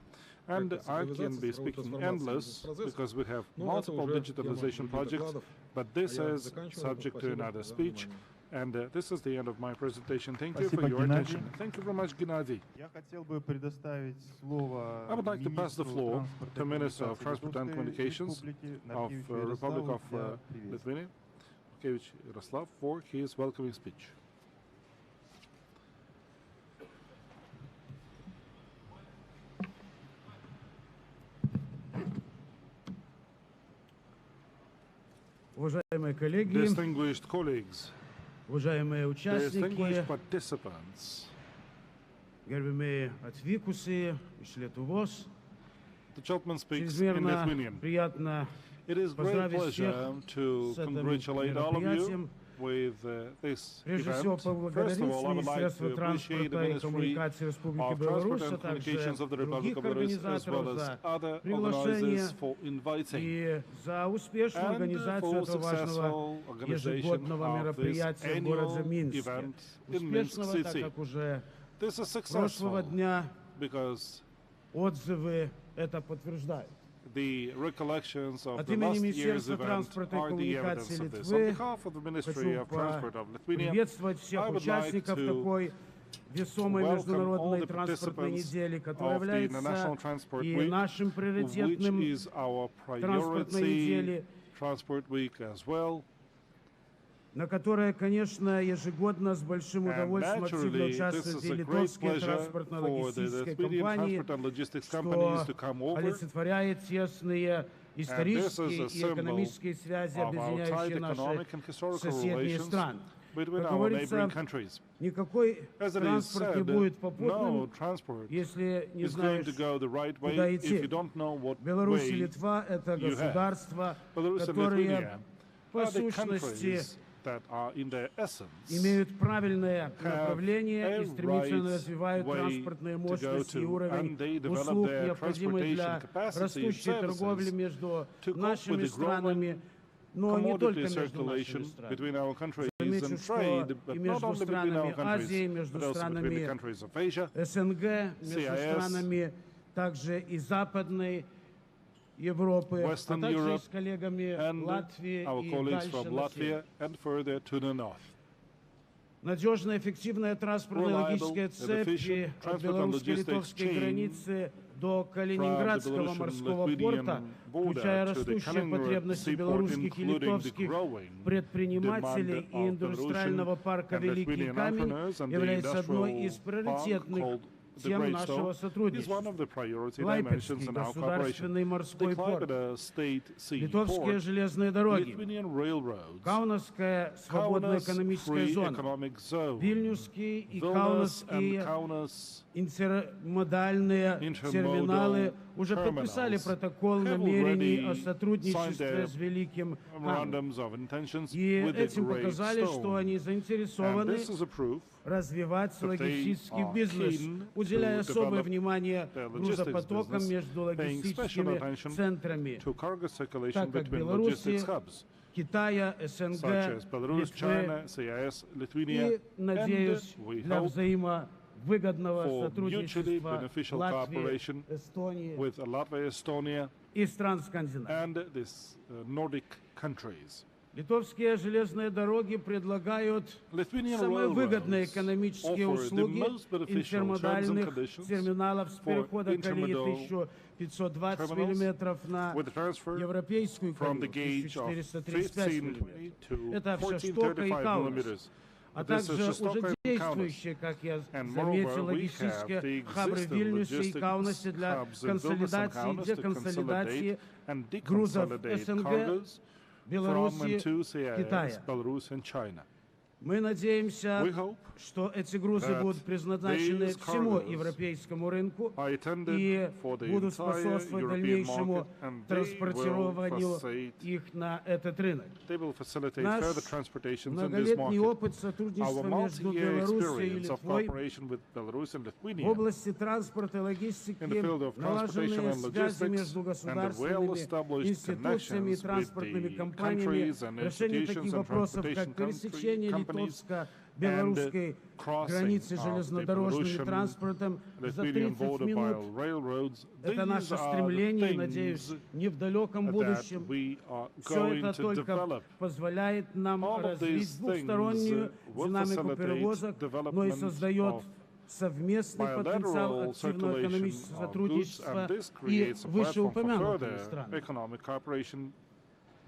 And I can be speaking endless because we have multiple digitalization projects, but this is subject to another speech. And this is the end of my presentation. Thank you for your attention. Thank you very much, Gennady. I would like to pass the floor to Minister of Transport and Communications of Republic of Lithuania, Yaroslav, for his welcoming speech. Distinguished colleagues, distinguished participants, the gentleman speaks in Lithuanian. It is a great pleasure to congratulate all of you with this Прежде event. всего, First of поблагодарить all, I would like Министерство to appreciate the транспорта и Ministry коммуникации Республики of Transport Беларусь, а and Communications of the также Republic других of Belarus, as well организаторов as за other приглашение organizers for inviting и за успешную and организацию for этого важного successful organization ежегодного of this мероприятия в городе annual Минске. event in Minsk Успешного, так city. как уже This is прошлого successful дня because отзывы это подтверждают. the recollections of От the имени last year's Министерства event транспорта и are the коммуникации evidence of this. On Литвы behalf of the Ministry хочу of Transport of Lithuania, приветствовать I всех would like участников to такой весомой welcome all международной the транспортной participants недели, которая of the International является Transport и Week, нашим which приоритетным is our транспортной priority недели, Transport Week as well. на которой, конечно, ежегодно с большим удовольствием активно Naturally, this участвуют is и a great литовские pleasure for the транспортно-логистические Lithuanian компании, transport and logistics companies to что come over. олицетворяет тесные исторические this is a и symbol экономические связи, of our объединяющие tight наши economic and historical соседние relations страны. between Как our говорится, neighboring countries. никакой As it is транспорт не said, будет no попутным, transport если не is going знаешь, to go the right куда way if идти. you don't know what Беларусь и way Литва — это you have. государства, Belarus and которые Lithuania по are the сущности countries that are in their essence имеют правильное have направление a и стремительно right развивают way транспортные to go мощности и to, уровень and they develop услуг, their необходимый для transportation capacity and растущей торговли services между to cope with нашими the странами, но не только commodity между нашими circulation странами. between our countries Замечу, and что trade, и but not между only between странами our countries, Азии, между but also between the странами countries of Asia, СНГ, между CIS, странами также и Западной Европы, а Western также и Europe, с коллегами and Латвии our и colleagues дальше from на север. Latvia and further to the north. Надежная, эффективная транспортная Reliable логическая and цепь efficient от transport and белорусско-литовской logistics chain границы до from the Калининградского морского Belarusian-Lithuanian порта, border включая to the растущие Kaliningrad потребности seaport, белорусских и including the литовских growing предпринимателей demand и of индустриального Belarusian парка and «Великий Lithuanian камень» entrepreneurs and the является одной industrial из park приоритетных called the тем Great нашего Stone is сотрудничества. one of the priority Клайпедский dimensions in our государственный cooperation. морской The порт, Klaipėda State Sea литовские Port, железные дороги, Lithuanian railroads, Каунасская свободная Kaunas экономическая Free зона, Economic Zone, Вильнюсские и Vilnius and Каунасские Kaunas интермодальные терминалы уже подписали протокол намерений о сотрудничестве с Великим Камнем. memorandums of intentions И with the этим Great показали, что Stone. они And заинтересованы this is a proof развивать that they логистический are бизнес, keen уделяя to особое develop внимание their logistics грузопотокам business, между paying special логистическими attention центрами to cargo circulation так как between Беларуси, logistics hubs, Китая, such СНГ, as Belarus, Литвы China, CIS, Lithuania, и, надеюсь, and we для hope взаимовыгодного for mutually сотрудничества beneficial Латвии, cooperation Эстонии with Latvia, Estonia, и стран Скандинавии. and these Nordic countries. Литовские железные дороги предлагают Lithuanian самые выгодные railroads экономические offer the услуги most beneficial terms and интермодальных conditions терминалов с for перехода колеи intermodal 1520 terminals миллиметров на with the transfer европейскую from the колею gauge of 1435 1520 миллиметров. to Это Авшештока и 1435 Каунас. millimeters. А This is также Shestoka уже and действующие, как я And заметил, moreover, we have логистические the хабры в existing Вильнюсе и logistics Каунасе для hubs in Vilnius and консолидации и Kaunas to деконсолидации consolidate and грузов deconsolidate СНГ, cargoes from Беларуси, and to CIS, Китая. Belarus and China. Мы надеемся, We hope что эти грузы that будут предназначены these всему cargoes европейскому рынку are intended и for the будут entire способствовать European дальнейшему market, and they транспортированию will facilitate- их на этот рынок. They will facilitate Наш further transportations in this многолетний market. опыт Our сотрудничества между multi-year Белоруссией и experience of Литвой cooperation with Belarus and в Lithuania области транспорта и логистики, in the field of transportation налаженные and связи logistics, между and the государственными well-established институциями и connections with транспортными the компаниями, countries and решение institutions таких and вопросов, как transportation пересечение companies литовско-белорусской crossing границы of the железнодорожным Belarusian транспортом за Lithuanian 30 border by минут. railroads. Это These наше are the стремление, things надеюсь, не в далеком that будущем. we are Все going это to только develop. позволяет нам All of развить these двухстороннюю things will динамику facilitate перевозок, но и development создает of совместный потенциал bilateral активного circulation экономического of goods, сотрудничества and this и creates a platform for вышеупомянутыми further странами. economic cooperation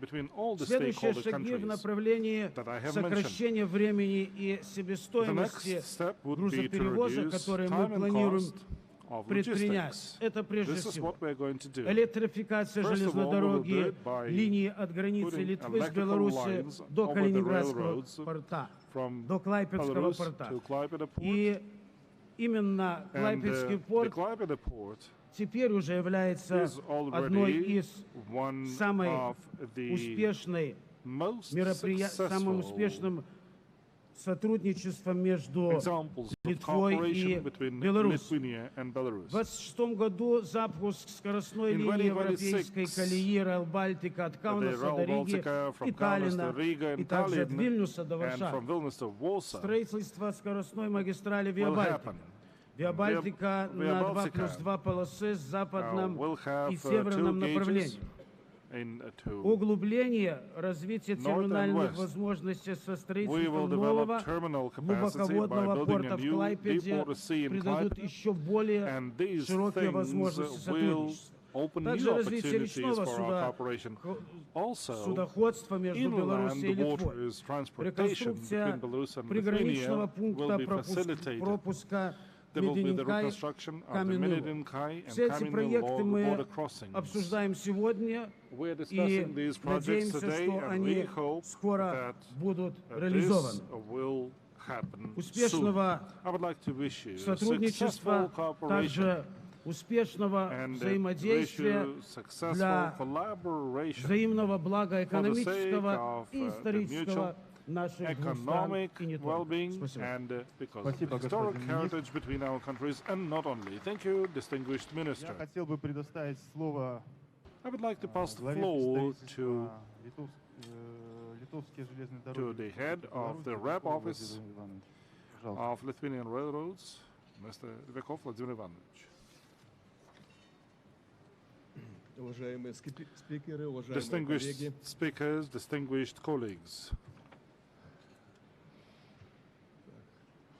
between all the Следующие stakeholder шаги в countries. направлении that I have сокращения времени и The себестоимости next step would be to грузоперевозок, reduce которые мы time and планируем cost of предпринять. logistics. Это прежде This is всего what we're going to do. электрификация First of железной all, we will do дороги it by линии от границы putting Литвы с electrical Беларуси lines до over the Калининградского railroads порта, from до Клайпедского Belarus порта. to Klaipėda port. И именно And Клайпедский the порт Klaipėda port теперь уже является is одной already из one самой of the успешной самым успешным сотрудничеством между Литвой и Беларусью. В 2026 году запуск скоростной линии европейской колеи Rail-Baltica от Каунаса до Риги и Таллина, и также от Вильнюса до Варшавы. Строительство скоростной магистрали Via Baltica. Via Baltica на 2+2 полосы с западным и северным направлением. Углубление, развитие терминальных возможностей со строительством нового глубоководного порта в Клайпеде придадут еще более широкие возможности сотрудничества. Также развитие речного судоходства между Беларусью и Литвой, реконструкция приграничного пункта пропуска Медининкай-Каменный. Все эти проекты мы обсуждаем сегодня и надеемся, что они скоро будут реализованы. Успешного сотрудничества, также успешного взаимодействия для взаимного блага экономического и исторического наших двух стран и не только. Спасибо. Я хотел бы предоставить слово литовские железные дороги. To the head of the rep office of Lithuanian Railroads, Mr. Vekov Vladimir Ivanovich. Уважаемые спикеры, уважаемые Distinguished коллеги. speakers, distinguished colleagues.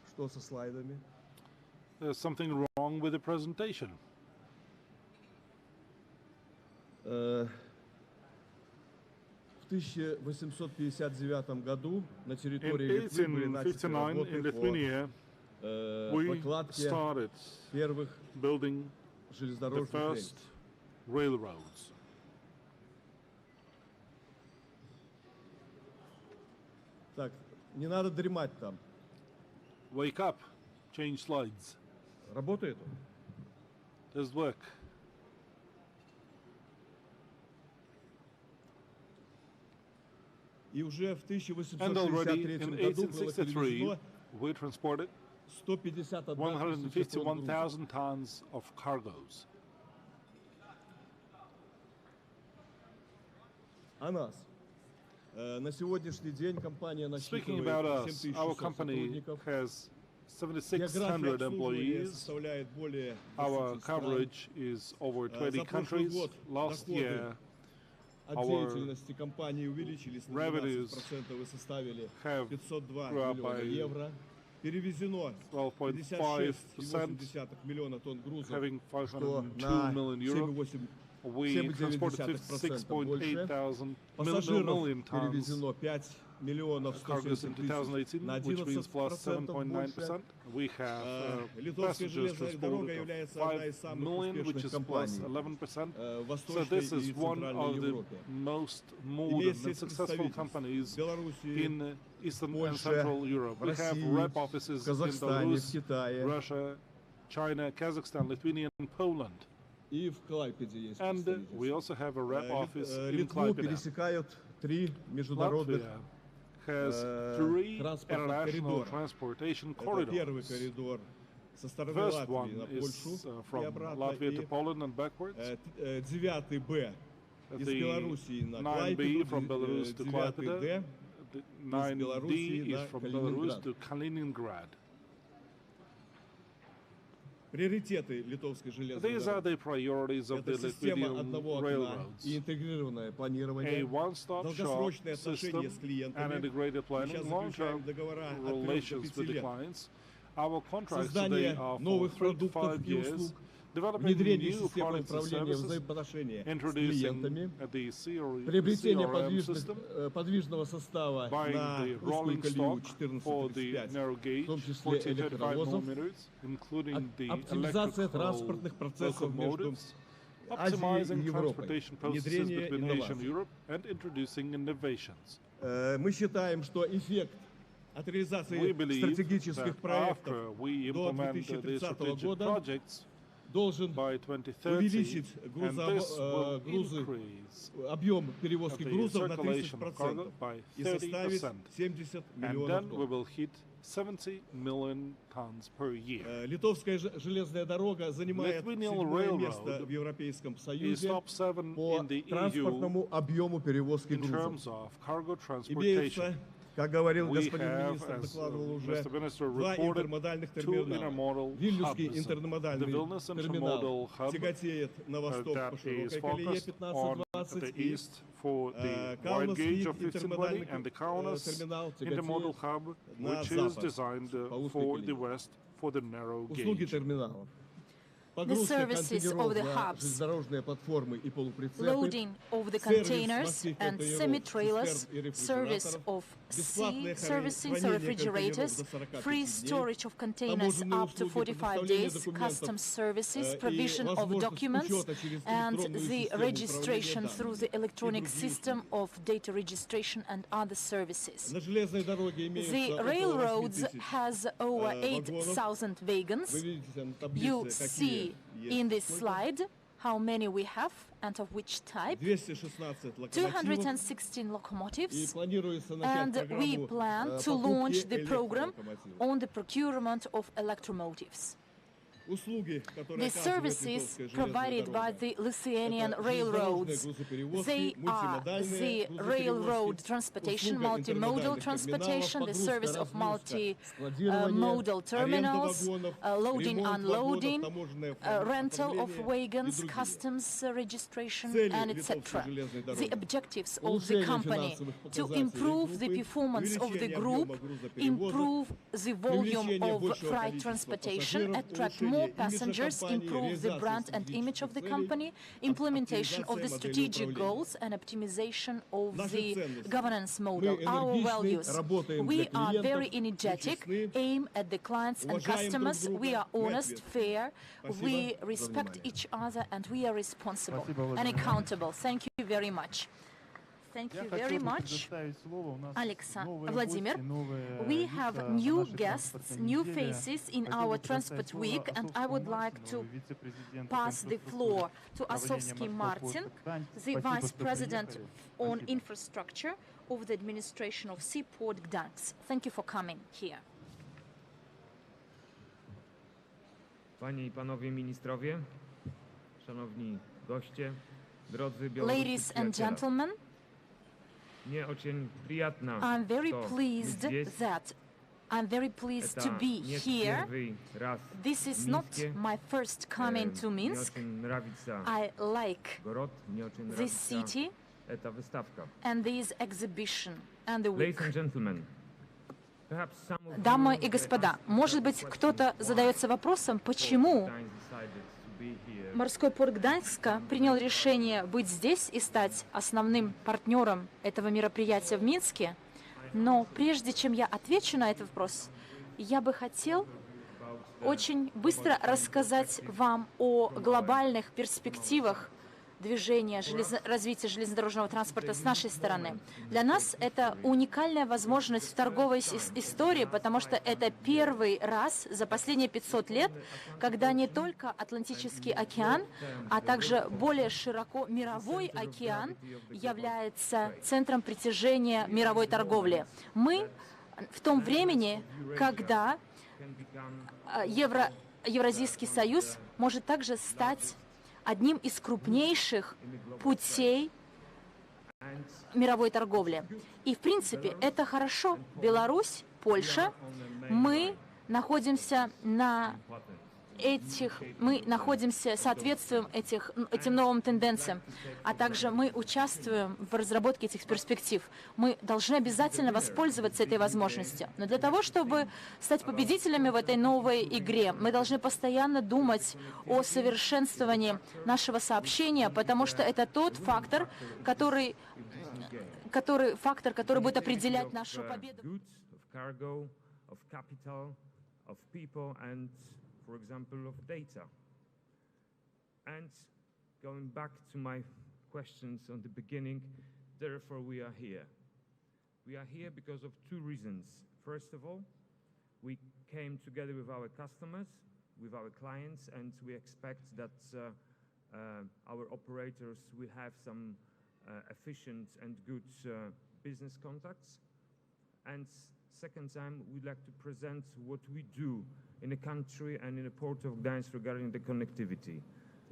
Что со слайдами? There's something wrong with the presentation. В 1859 году на территории Литвы были начаты работы по прокладке первых железнодорожных рельс. Railroads. Так, не надо дремать там. Wake up, change slides. Работает? Does work. И уже в And already in 1863 году было 1863, перевезено we transported 151,000 tons of cargoes. О нас. На сегодняшний день компания Speaking about насчитывает us, 7 our тысяч company сотрудников. has География 7,600 обслуживания employees. составляет более 20 Our стран. coverage is over 20 За прошлый countries. год Last доходы year, от our деятельности компании увеличились на revenues 12% и составили have 502 grew up миллиона by евро. Перевезено 12.5%, 56,8 миллиона тонн грузов, having что 502 на million euro. 7,8% We transported больше. 56.8 thousand Пассажиров million tons перевезено 5 миллионов cargoes 170 in тысяч, 2018, на which means plus 11% 7.9%. We have Литовская passengers железная дорога transported является of одной из 5 самых million, which успешных is plus компаний 11%. в So Восточной this is и one Центральной of the Европе. most Имеет modern and сеть successful представительств companies в Беларуси, in Eastern and Польше, Central Europe. в We have России, rep offices в in Казахстане, в Belarus, Китае. Russia, China, Kazakhstan, Lithuania, and Poland. И в Клайпеде есть And we представительство. also have a rep office in Литву Klaipėda. пересекают 3 международных Latvia has 3 транспортных international коридора. transportation Это первый corridors. коридор со стороны First one Латвии на Польшу is и from обратно, Latvia to и Poland and backwards. 9 Б из The Белоруссии на 9B Клайпеду, from Belarus to 9 Klaipėda. Д. The 9D Белоруссии is на from Калининград. Belarus to Kaliningrad. Приоритеты литовской железной These are дороги. the priorities of the Это система Lithuanian одного окна railroads. и интегрированное A планирование, one-stop shop долгосрочные system отношения с and клиентами. integrated Мы сейчас planning, заключаем long-term договора от 3 до relations 5 with the лет. clients. Our contracts Создание today are for новых 3 to продуктов 5 и years, услуг, developing внедрение new системы products and управления services, взаимоотношения с introducing клиентами, the приобретение CRM system, подвижного состава buying на the узкую rolling колею stock for the 14-35, narrow в gauge, том числе 40-35 электровозов, millimeters, including the оптимизация electrical транспортных процессов между locomotives, Азией optimizing и Европой, transportation processes внедрение between Asia and инноваций. Europe, and introducing innovations. Мы считаем, что эффект от We реализации believe стратегических that проектов after we до implement the 2030 strategic года projects должен by 2030, увеличить and this will increase объем перевозки the грузов на circulation of cargo 30% by и составит 30%. 70 And миллионов then we тонн. will hit 70 million tons per year. Литовская железная дорога занимает Lithuanian 7-е место Railroad в Европейском is Союзе top 7 по in the EU транспортному объему перевозки in грузов. terms of cargo Имеется, transportation. как говорил We господин have, министр, as докладывал уже, Mr. Minister два reported, интермодальных two терминала. intermodal Вильнюсский hubs. The интермодальный Vilnius терминал intermodal hub тяготеет на восток по that is широкой колее focused on 15-20 the и east for the wide Каунасский gauge of 1520 and the Kaunas терминал intermodal тяготеет hub, на which is запад designed по узкой for the колее. west for the narrow Услуги gauge. терминалов. The Погрузка services of the контейнеров на hubs, железнодорожные платформы и полуприцепы, loading of the сервис containers морских and контейнеров, semi-trailers, цистерн и service рефрижераторов, of бесплатное sea services, хранение refrigerators, контейнеров до 45 free дней, storage of containers таможенные up to услуги, 45 предоставление days, документов, customs services, и provision of возможность documents, учета через and электронную the систему registration управления through данными the electronic и другие system услуги. of data registration and other services. На железной дороге имеется The около railroads 8 тысяч has over вагонов. 8,000 wagons. Вы видите на You таблице, see какие in this есть. slide how many we have and of which type. 216 локомотивов. 216 И locomotives. планируется начать And we программу plan to покупки launch the program электролокомотивов. on the procurement of electromotives. Услуги, которые The оказывает services Литовская железная provided by дорога, the Lithuanian это railroads, железнодорожные they грузоперевозки, are мультимодальные the railroad грузоперевозки, transportation, услуга multimodal интермодальных transportation, the терминалов, service of погрузка, складирование, multimodal аренда terminals, вагонов, loading, ремонт unloading, вагонов, таможенное rental of оформление и wagons, другие. customs registration, Цели and Литовской etc. железной The дороги. objectives of the Улучшение company финансовых to показателей improve the группы, performance of the увеличение group, объема грузоперевозок, improve the volume привлечение of большего freight количества transportation, пассажиров, attract улучшение more имиджа passengers, компании, improve the реализация brand and image of the стратегических company, целей, implementation of the оптимизация модели strategic управления. goals and optimization of Наши the ценности. governance Мы model, our энергичны, values. работаем We для are very клиентов, energetic, мы честны, aim at the clients and уважаем друг customers, друга, we are мы honest, ответственны. fair, Спасибо we за respect внимание. each other, and we are responsible Спасибо, and Владимир. accountable. Thank you very much. Thank you very much. Vladimir, we have new guests, new faces in our Transport Week, and I would like to pass the floor to Asovsky Martin, the Vice President on Infrastructure of the Administration of Seaport Gdansk. Thank you for coming here. Panie I Panowie Ministrowie, Szanowni Goście, drodzy białoruscy Ladies and przyjaciele. gentlemen, Мне очень приятно, I'm very что мы pleased здесь. that I'm very pleased Это to be не here. первый раз This is в not Минске. my first coming to Мне Minsk. очень нравится I like город, мне очень this нравится city эта выставка. and this exhibition and the Ladies week. and gentlemen, perhaps some of Дамы you и may господа, ask может быть, questions кто-то why задается вопросом, почему Port decided to be here. морской порт Гданьска принял решение быть здесь и стать основным партнером этого мероприятия в Минске. Но прежде чем я отвечу на этот вопрос, я бы хотел очень быстро рассказать вам о глобальных перспективах движения, развития железнодорожного транспорта с нашей стороны. Для нас это уникальная возможность в торговой истории, потому что это первый раз за последние 500 лет, когда не только Атлантический океан, а также более широко мировой океан является центром притяжения мировой торговли. Мы в том времени, когда Евразийский союз может также стать одним из крупнейших путей мировой торговли. И, в принципе, это хорошо. Беларусь, Польша, мы находимся соответствуем этим новым тенденциям, а также мы участвуем в разработке этих перспектив. Мы должны обязательно воспользоваться этой возможностью. Но для того, чтобы стать победителями в этой новой игре, мы должны постоянно думать о совершенствовании нашего сообщения, потому что это тот фактор, который будет определять нашу победу. For example, of data. And going back to my questions on the beginning, therefore we are here. We are here because of two reasons. First of all, we came together with our customers with our clients, and we expect that our operators will have some efficient and good business contacts. And second time, we'd like to present what we do in the country and in the port of Gdańsk regarding the connectivity.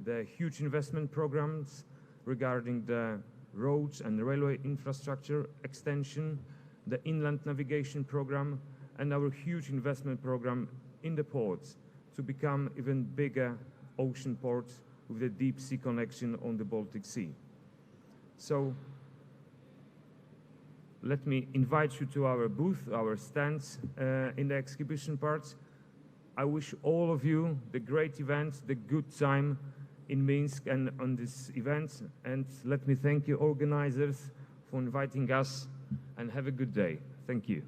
The huge investment programs regarding the roads and railway infrastructure extension, the inland navigation program, and our huge investment program in the ports to become even bigger ocean ports with a deep sea connection on the Baltic Sea. So let me invite you to our booth, our stands in the exhibition parts. I wish all of you the great event, the good time in Minsk and on this event. And let me thank you organizers for inviting us, and have a good day. Thank you.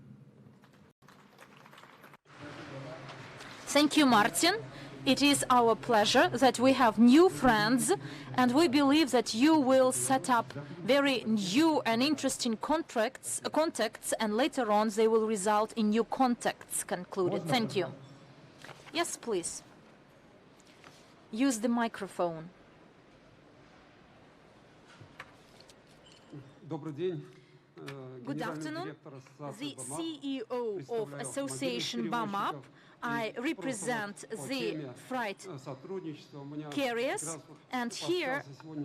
Thank you, Martin. It is our pleasure that we have new friends, and we believe that you will set up very new and interesting contacts, and later on they will result in new contacts concluded. Thank you. Yes, please. Use the microphone. Good afternoon. The CEO of Association BAMAP. I represent the freight carriers, and here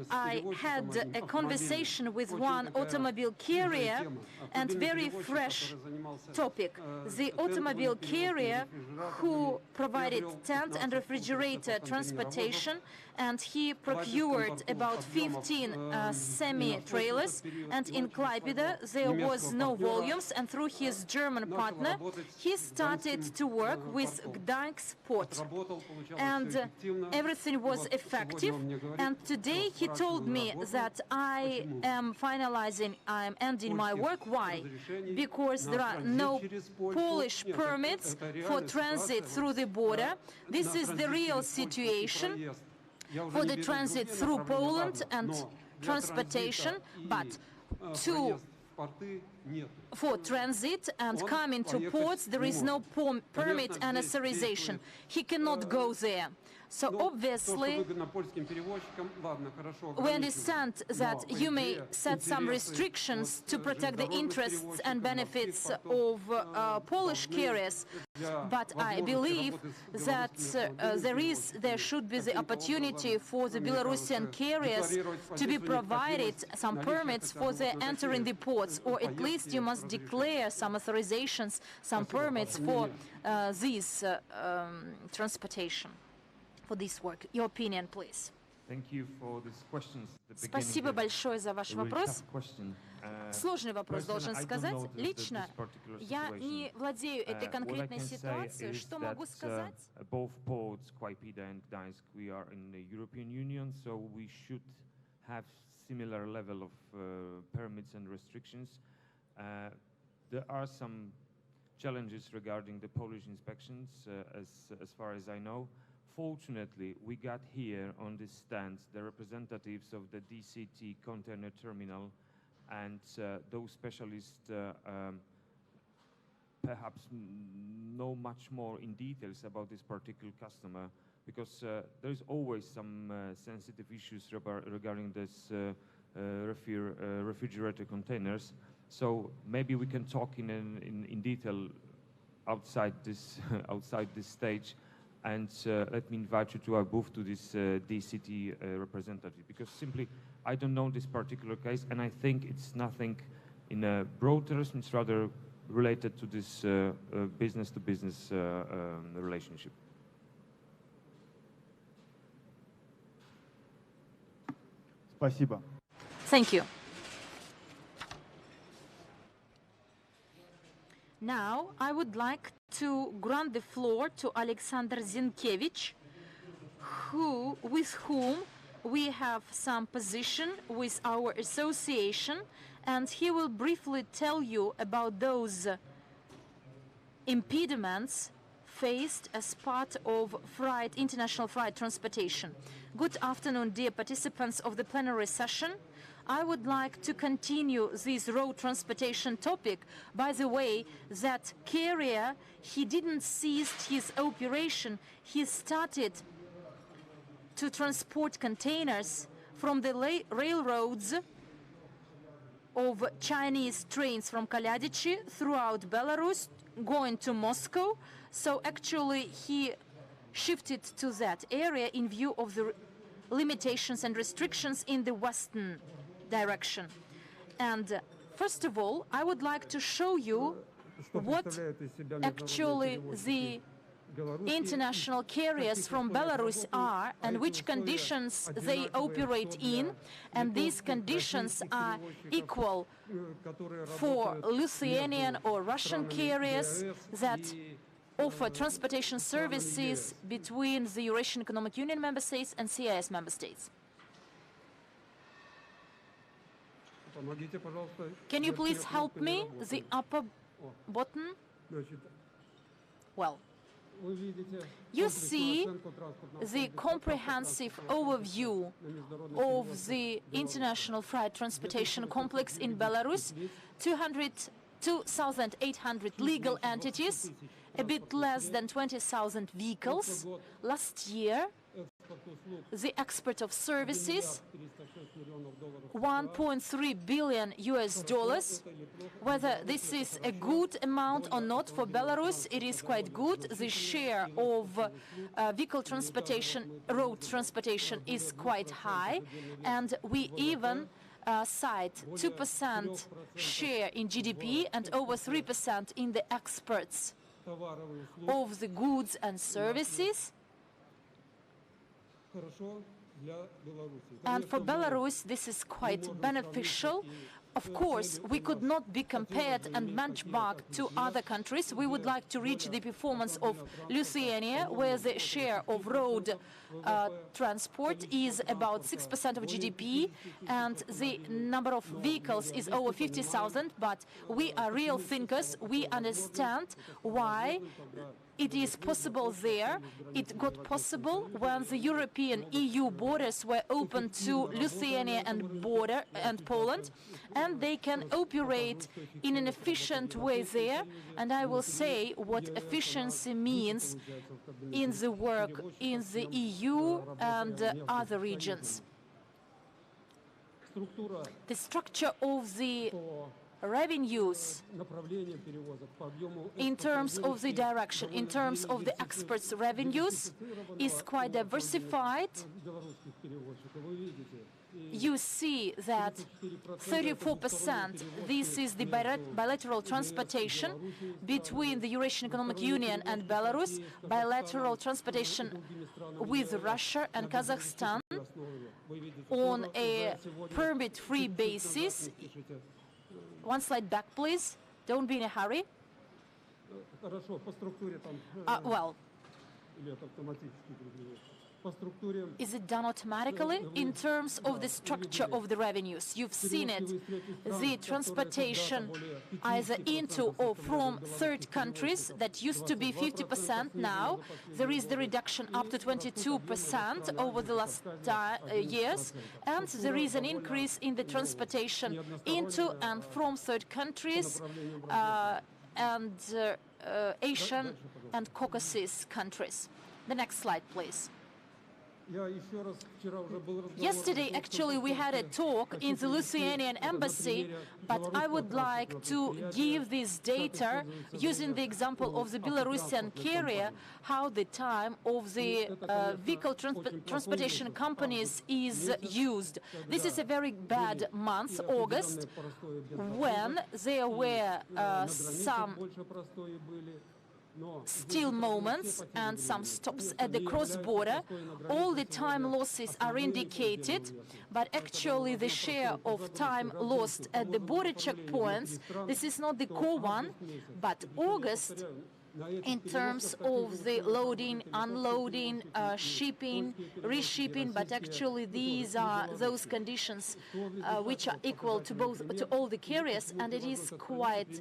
I had a conversation with one automobile carrier, and very fresh topic. The automobile carrier who provided tent and refrigerator transportation, and he procured about 15 semi-trailers, and in Klaipėda there was no volumes, and through his German partner he started to work with Gdańsk port, and everything was effective. And today he told me that I am ending my work. Why? Because there are no Polish permits for transit through the border. This is the real situation for the transit through Poland and transportation, but for transit and coming to ports, there is no permit and authorization. He cannot go there. So obviously, we understand that you may set some restrictions to protect the interests and benefits of Polish carriers, but I believe that there should be the opportunity for the Belarusian carriers to be provided some permits for their entering the ports, or at least you must declare some authorizations, some permits for this transportation. For this work. Your opinion, please. Thank you for these questions. Спасибо большое за ваш вопрос. Сложный вопрос, должен сказать. Лично я не владею этой конкретной ситуацией. Что могу сказать? Both ports, Klaipėda and Gdańsk, we are in the European Union, so we should have similar level of permits and restrictions. There are some challenges regarding the Polish inspections, as far as I know. Fortunately, we got here on this stand the representatives of the DCT container terminal, and those specialists perhaps know much more in details about this particular customer, because there's always some sensitive issues regarding this refrigerator containers. So maybe we can talk in detail outside this stage. And let me invite you to our booth, to this DCT representative, because simply I don't know this particular case, and I think it's nothing in a broad terms, it's rather related to this business-to-business relationship. Спасибо. Thank you. Now, I would like to grant the floor to Alexander Zinkevich, with whom we have some position with our association, and he will briefly tell you about those impediments faced as part of international freight transportation. Good afternoon, dear participants of the plenary session. I would like to continue this road transportation topic. By the way, that carrier, he didn't cease his operation. He started to transport containers from the railroads of Chinese trains from Gennady throughout Belarus, going to Moscow. So actually he shifted to that area in view of the limitations and restrictions in the western direction. And first of all, I would like to show you what actually the international carriers from Belarus are and which conditions they operate in, and these conditions are equal for Lithuanian or Russian carriers that offer transportation services between the Eurasian Economic Union member states and CIS member states. Can you please help me? The upper button? Well, you see the comprehensive overview of the international freight transportation complex in Belarus, 2,800 legal entities, a bit less than 20,000 vehicles. Last year, the export of services, $1.3 billion US. Whether this is a good amount or not for Belarus, it is quite good. The share of vehicle transportation, road transportation, is quite high, and we even cite 2% share in GDP and over 3% in the exports of the goods and services. And for Belarus, this is quite beneficial. Of course, we could not be compared and benchmarked to other countries. We would like to reach the performance of Lithuania, where the share of road transport is about 6% of GDP, and the number of vehicles is over 50,000. But we are real thinkers. We understand why it is possible there. It got possible when the European EU borders were open to Lithuania and Poland, and they can operate in an efficient way there. And I will say what efficiency means in the work in the EU and other regions. The structure of the revenues in terms of the direction, in terms of the exports revenues, is quite diversified. You see that 34%, this is the bilateral transportation between the Eurasian Economic Union and Belarus, bilateral transportation with Russia and Kazakhstan on a permit-free basis. One slide back, please. Don't be in a hurry. Well, is it done automatically? In terms of the structure of the revenues, you've seen it. The transportation either into or from third countries that used to be 50%, now there is the reduction up to 22% over the last years, and there is an increase in the transportation into and from third countries and Asian and Caucasus countries. The next slide, please. Yesterday, actually, we had a talk in the Lithuanian embassy, but I would like to give this data using the example of the Belarusian carrier, how the time of the vehicle transportation companies is used. This is a very bad month, August, when there were some still moments and some stops at the cross-border. All the time losses are indicated, but actually the share of time lost at the border checkpoints, this is not the core one, but August, in terms of the loading, unloading, shipping, reshipping, but actually these are those conditions which are equal to all the carriers, and it is quite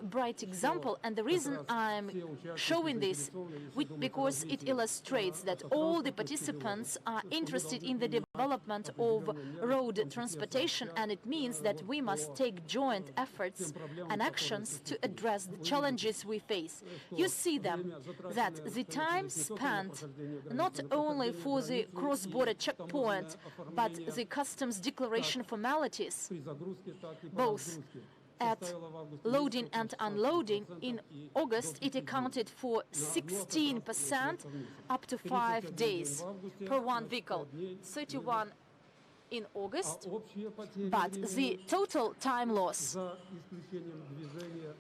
a bright example. And the reason I'm showing this, because it illustrates that all the participants are interested in the development of road transportation, and it means that we must take joint efforts and actions to address the challenges we face. You see them, that the time spent not only for the cross-border checkpoint, but the customs declaration formalities, both at loading and unloading, in August it accounted for 16%, up to 5 days per one vehicle, 31 in August, but the total time loss,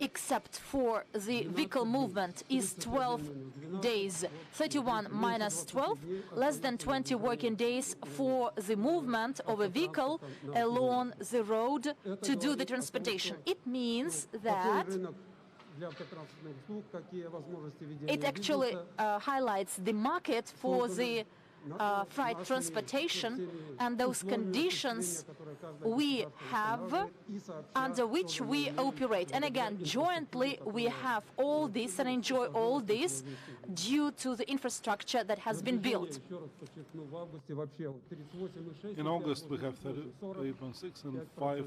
except for the vehicle movement, is 12 days. 31 minus 12, less than 20 working days for the movement of a vehicle along the road to do the transportation. It means that it actually highlights the market for the freight transportation and those conditions we have under which we operate. And again, jointly we have all this and enjoy all this due to the infrastructure that has been built. In August we have 38.6 and 5.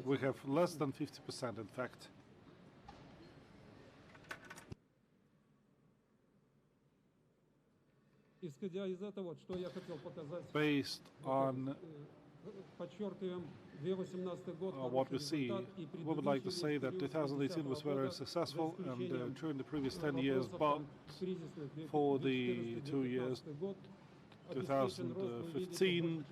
We have less than 50%, in fact. Based on what we see, we would like to say that 2018 was very successful, and during the previous 10 years, but for the 2 years, 2015,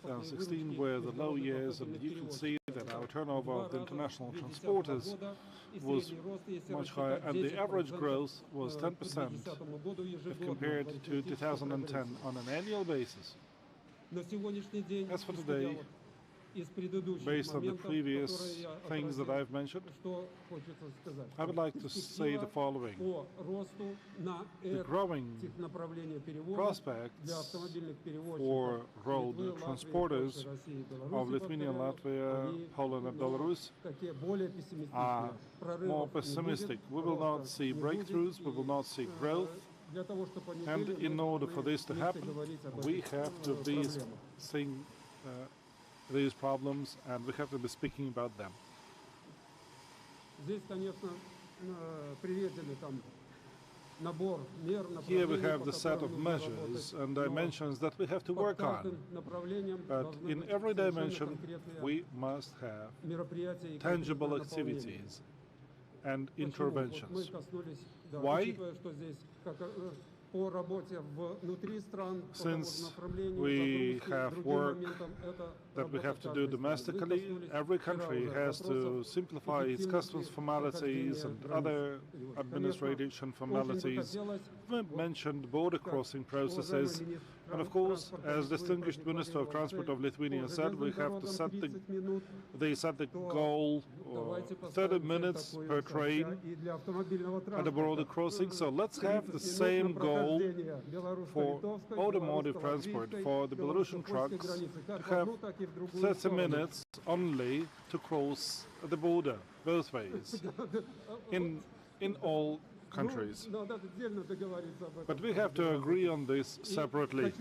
2016 were the low years, and you can see that our turnover of the international transporters was much higher, and the average growth was 10% if compared to 2010 on an annual basis. As for today, based on the previous things that I've mentioned, I would like to say the following. The growing prospects for road transporters of Lithuania, Latvia, Poland and Belarus are more pessimistic. We will not see breakthroughs, we will not see growth, and in order for this to happen, we have to be seeing these problems, and we have to be speaking about them. Here we have the set of measures and dimensions that we have to work on. But in every dimension, we must have tangible activities and interventions. Why? Since we have work that we have to do domestically, every country has to simplify its customs formalities and other administration formalities. We mentioned border crossing processes, and of course, as distinguished Minister of Transport of Lithuania said, we have to set the goal 30 minutes per train at a border crossing. So let's have the same goal for automotive transport, for the Belarusian trucks to have 30 minutes only to cross the border both ways in all countries. But we have to agree on this separately.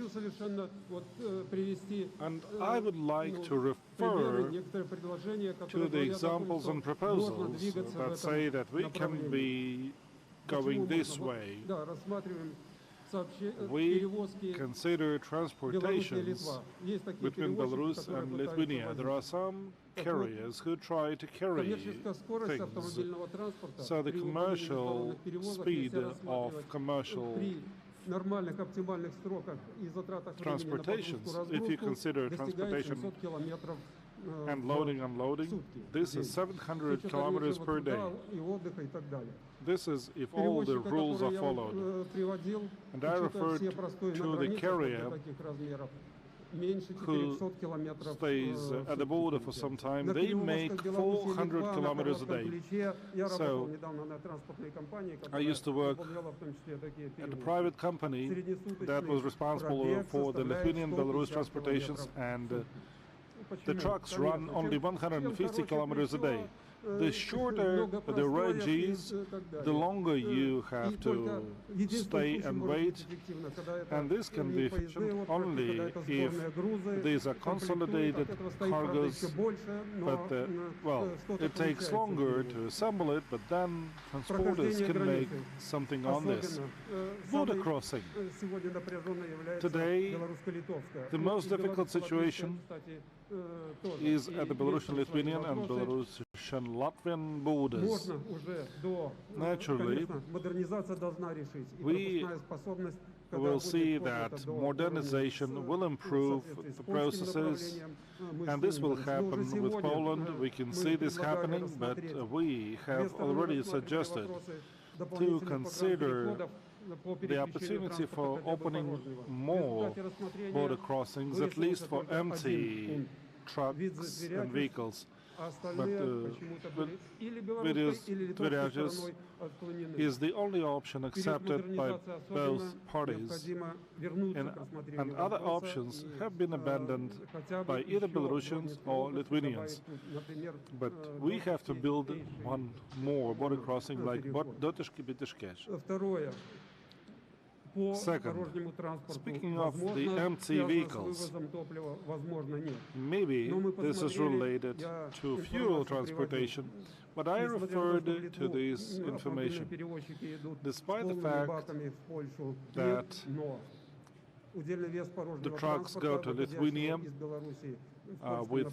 And I would like to refer to the examples and proposals that say that we can be going this way. We consider transportations between Belarus and Lithuania. There are some carriers who try to carry things. So the commercial speed of commercial transportations, if you consider transportation and loading and unloading, this is 700 kilometers per day. This is if all the rules are followed. And I referred to the carrier who stays at the border for some time. They make 400 kilometers a day. So I used to work at a private company that was responsible for the Lithuanian Belarus transportations, and the trucks run only 150 kilometers a day. The shorter the range is, the longer you have to stay and wait, and this can be efficient only if these are consolidated cargoes, but well, it takes longer to assemble it, but then transporters can make something on this. Border crossing. Today, the most difficult situation is at the Belarusian-Lithuanian and Belarusian-Latvian borders. Naturally, we will see that modernization will improve the processes, and this will happen with Poland. We can see this happening, but we have already suggested to consider the opportunity for opening more border crossings, at least for empty trucks and vehicles. But Tveryages is the only option accepted by both parties, and other options have been abandoned by either Belarusians or Lithuanians. But we have to build one more border crossing like Dotyshki-Bitishkesh. Second, speaking of the empty vehicles, maybe this is related to fuel transportation, but I referred to this information. Despite the fact that the trucks go to Lithuania with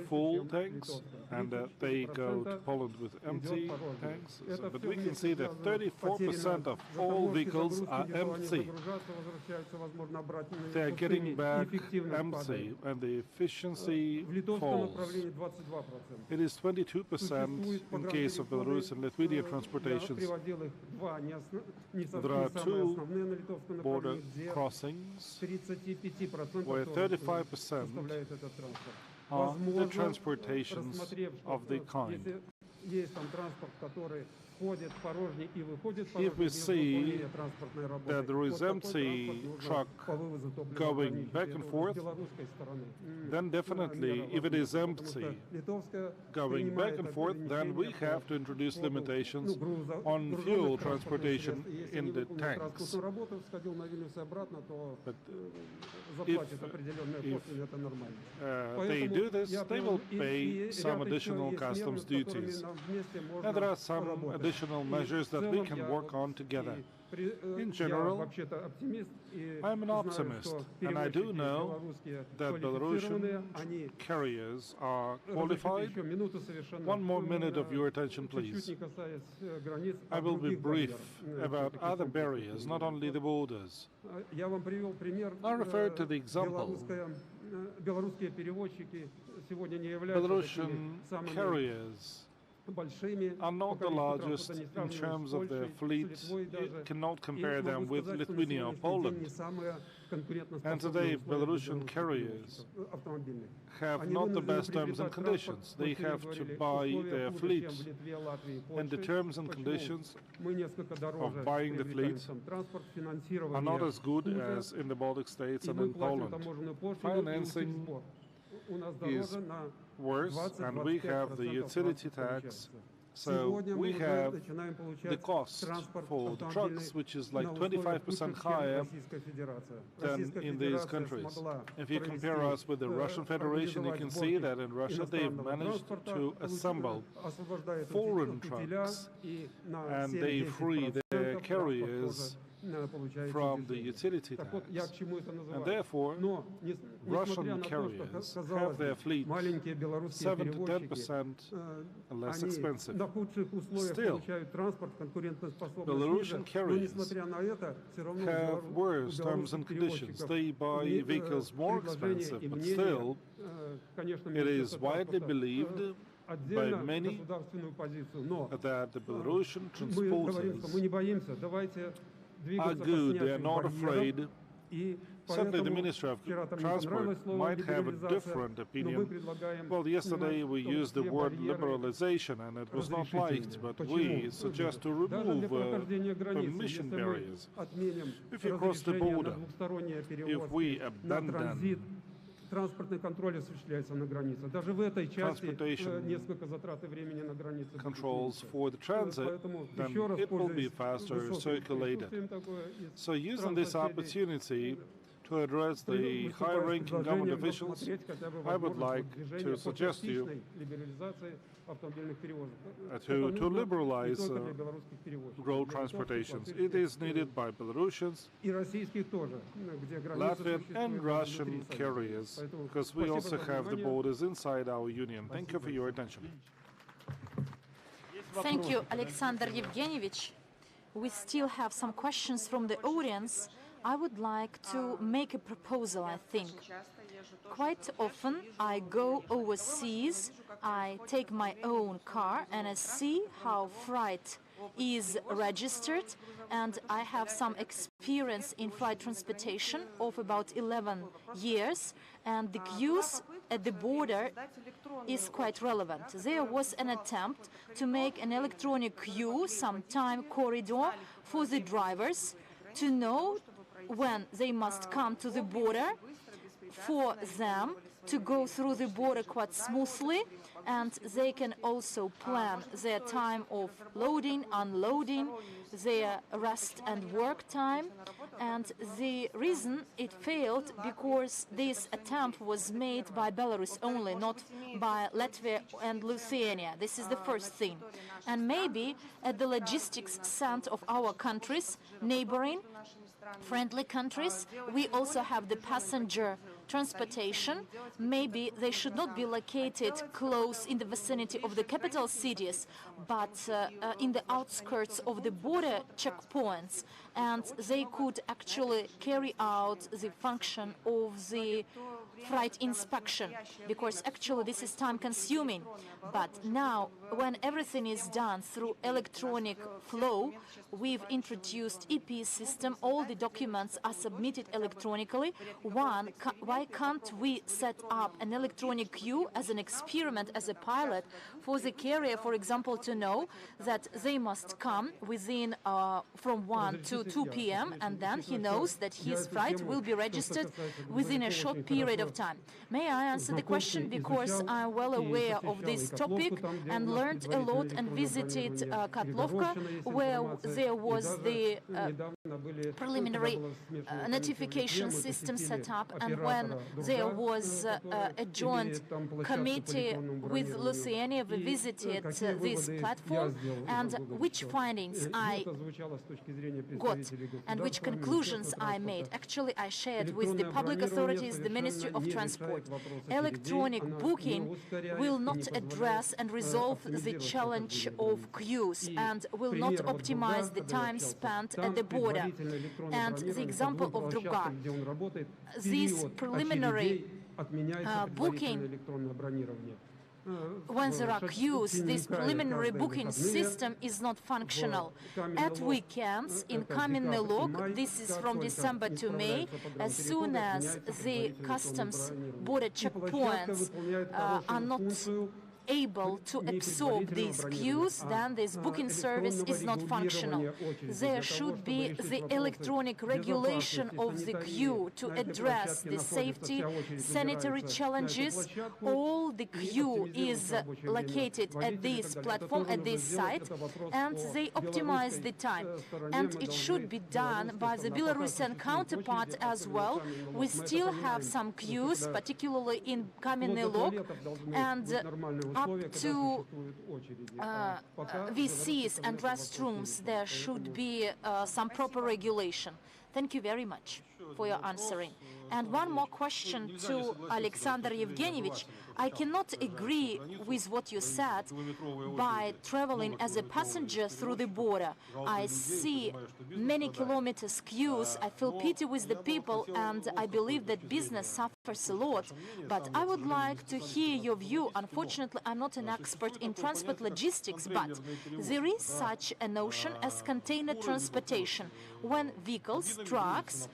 full tanks, and they go to Poland with empty tanks. But we can see that 34% of all vehicles are empty. They are getting back empty, and the efficiency falls. It is 22% in case of Belarus and Lithuania transportations. There are two border crossings where 35% are the transportations of the kind. If we see that there is empty truck going back and forth, then definitely, if it is empty going back and forth, then we have to introduce limitations on fuel transportation in the tanks. But if they do this, they will pay some additional customs duties. And there are some additional measures that we can work on together. In general, I'm an optimist, and I do know that Belarusian carriers are qualified. One more minute of your attention, please. I will be brief about other barriers, not only the borders. I referred to the example. Belarusian carriers are not the largest in terms of their fleet. You cannot compare them with Lithuania or Poland. And today, Belarusian carriers have not the best terms and conditions. They have to buy their fleet. And the terms and conditions of buying the fleet are not as good as in the Baltic states and in Poland. Financing is worse, and we have the utility tax. So we have the cost for the trucks, which is like 25% higher than in these countries. If you compare us with the Russian Federation, you can see that in Russia they've managed to assemble foreign trucks, and they free their carriers from the utility tax. And therefore, Russian carriers have their fleet 7 to 10% less expensive. Still, Belarusian carriers have worse terms and conditions. They buy vehicles more expensive, but still, it is widely believed by many that the Belarusian transporters are good, they are not afraid. Certainly the Ministry of Transport might have a different opinion. Well, yesterday we used the word liberalization and it was not liked, but we suggest to remove permission barriers. If you cross the border, if we abandon транспортный контроль осуществляется на границе. Даже в этой части несколько затраты времени на границе. Controls for the transit, then it will be faster circulated. So using this opportunity to address the high-ranking government officials, I would like to suggest you to liberalize road transportations. It is needed by Belarusians, Latvian and Russian carriers, because we also have the borders inside our union. Thank you for your attention. Thank you, Alexander Yevgenyevich. We still have some questions from the audience. I would like to make a proposal, I think. Quite often I go overseas, I take my own car and I see how freight is registered, and I have some experience in freight transportation of about 11 years, and the queues at the border is quite relevant. There was an attempt to make an electronic queue, some time corridor for the drivers to know when they must come to the border, for them to go through the border quite smoothly, and they can also plan their time of loading, unloading, their rest and work time. And the reason it failed because this attempt was made by Belarus only, not by Latvia and Lithuania. This is the first thing. And maybe at the logistics center of our countries, neighboring, friendly countries, we also have the passenger transportation. Maybe they should not be located close in the vicinity of the capital cities, but in the outskirts of the border checkpoints, and they could actually carry out the function of the freight inspection, because actually this is time consuming. But now, when everything is done through electronic flow, we've introduced EP system, all the documents are submitted electronically. Why can't we set up an electronic queue as an experiment, as a pilot, for the carrier, for example, to know that they must come within from 1 to 2 p.m. and then he knows that his freight will be registered within a short period of time. May I answer the question, because I'm well aware of this topic and learned a lot and visited Kotlovka, where there was the preliminary notification system set up, and when there was a joint committee with Lithuania, we visited this platform, and which findings I got and which conclusions I made. Actually, I shared with the public authorities, the Ministry of Transport. Electronic booking will not address and resolve the challenge of queues and will not optimize the time spent at the border. And the example of Druga, this preliminary booking, when there are queues, this preliminary booking system is not functional. At weekends, in Kamenny Log, this is from December to May, as soon as the customs border checkpoints are not able to absorb these queues, then this booking service is not functional. There should be the electronic regulation of the queue to address the safety, sanitary challenges. All the queue is located at this platform, at this site, and they optimize the time. And it should be done by the Belarusian counterpart as well. We still have some queues, particularly in Kamenny Log, and up to VCs and restrooms, there should be some proper regulation. Thank you very much for your answering. And one more question to Alexander Yevgenyevich. I cannot agree with what you said by traveling as a passenger through the border. I see many kilometers queues. I feel pity with the people, and I believe that business suffers a lot. But I would like to hear your view. Unfortunately, I'm not an expert in transport logistics, but there is such a notion as container transportation. When vehicles, trucks,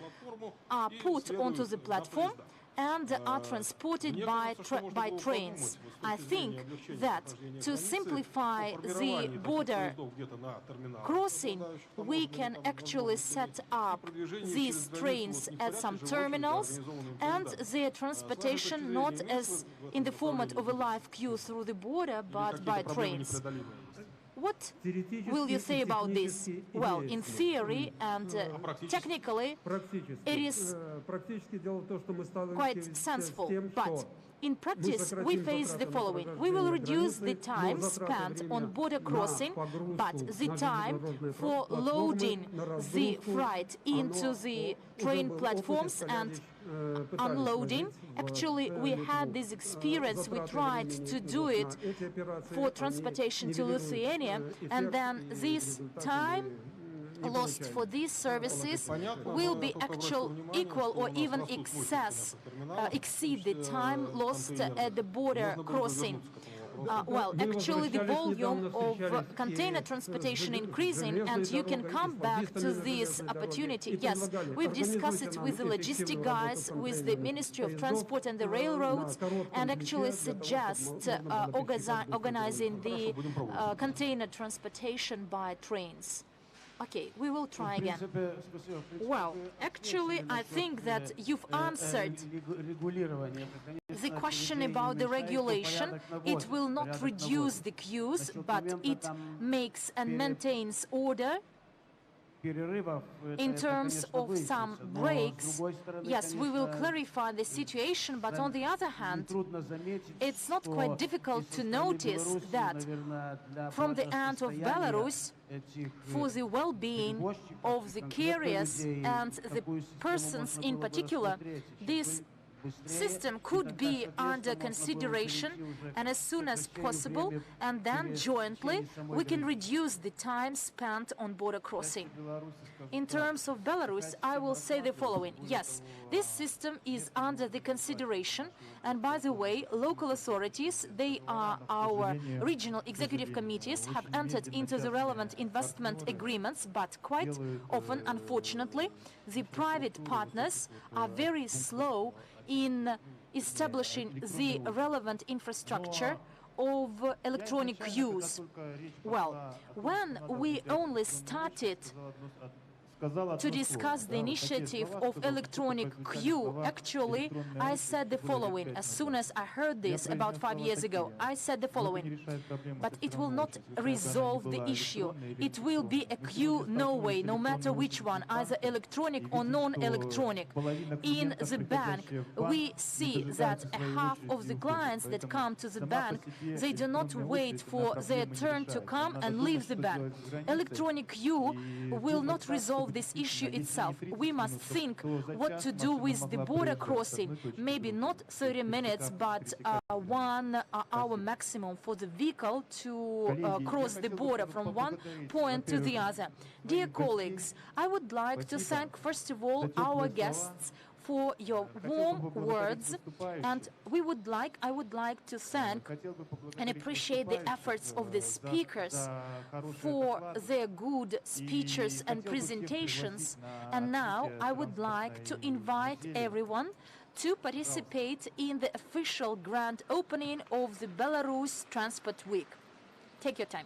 are put onto the platform, and are transported by trains. I think that to simplify the border crossing, we can actually set up these trains at some terminals and their transportation not as in the format of a live queue through the border, but by trains. What will you say about this? Well, in theory and technically, it is quite sensible, but in practice, we face the following. We will reduce the time spent on border crossing, but the time for loading the freight into the train platforms and unloading. Actually, we had this experience. We tried to do it for transportation to Lithuania, and then this time lost for these services will be equal or even exceed the time lost at the border crossing. Well, actually, the volume of container transportation increasing, and you can come back to this opportunity. Yes, we've discussed it with the logistic guys, with the Ministry of Transport and the railroads, and actually suggest organizing the container transportation by trains. Okay, we will try again. Well, actually, I think that you've answered the question about the regulation. It will not reduce the queues, but it makes and maintains order. In terms of some breaks, yes, we will clarify the situation, but on the other hand, it's not quite difficult to notice that from the end of Belarus, for the well-being of the carriers and the persons in particular, this system could be under consideration, and as soon as possible, and then jointly we can reduce the time spent on border crossing. In terms of Belarus, I will say the following. Yes, this system is under the consideration, and by the way, local authorities, they are our regional executive committees, have entered into the relevant investment agreements, but quite often, unfortunately, the private partners are very slow in establishing the relevant infrastructure of electronic queues. Well, when we only started to discuss the initiative of electronic queue, actually, I said the following. As soon as I heard this about 5 years ago, I said the following. But it will not resolve the issue. It will be a queue no way, no matter which one, either electronic or non-electronic. In the bank, we see that half of the clients that come to the bank, they do not wait for their turn to come and leave the bank. Electronic queue will not resolve this issue itself. We must think what to do with the border crossing. Maybe not 30 minutes, but 1 hour maximum for the vehicle to cross the border from one point to the other. Dear colleagues, I would like to thank first of all our guests for your warm words, and I would like to thank and appreciate the efforts of the speakers for their good speeches and presentations. And now I would like to invite everyone to participate in the official grand opening of the Belarus Transport Week. Take your time.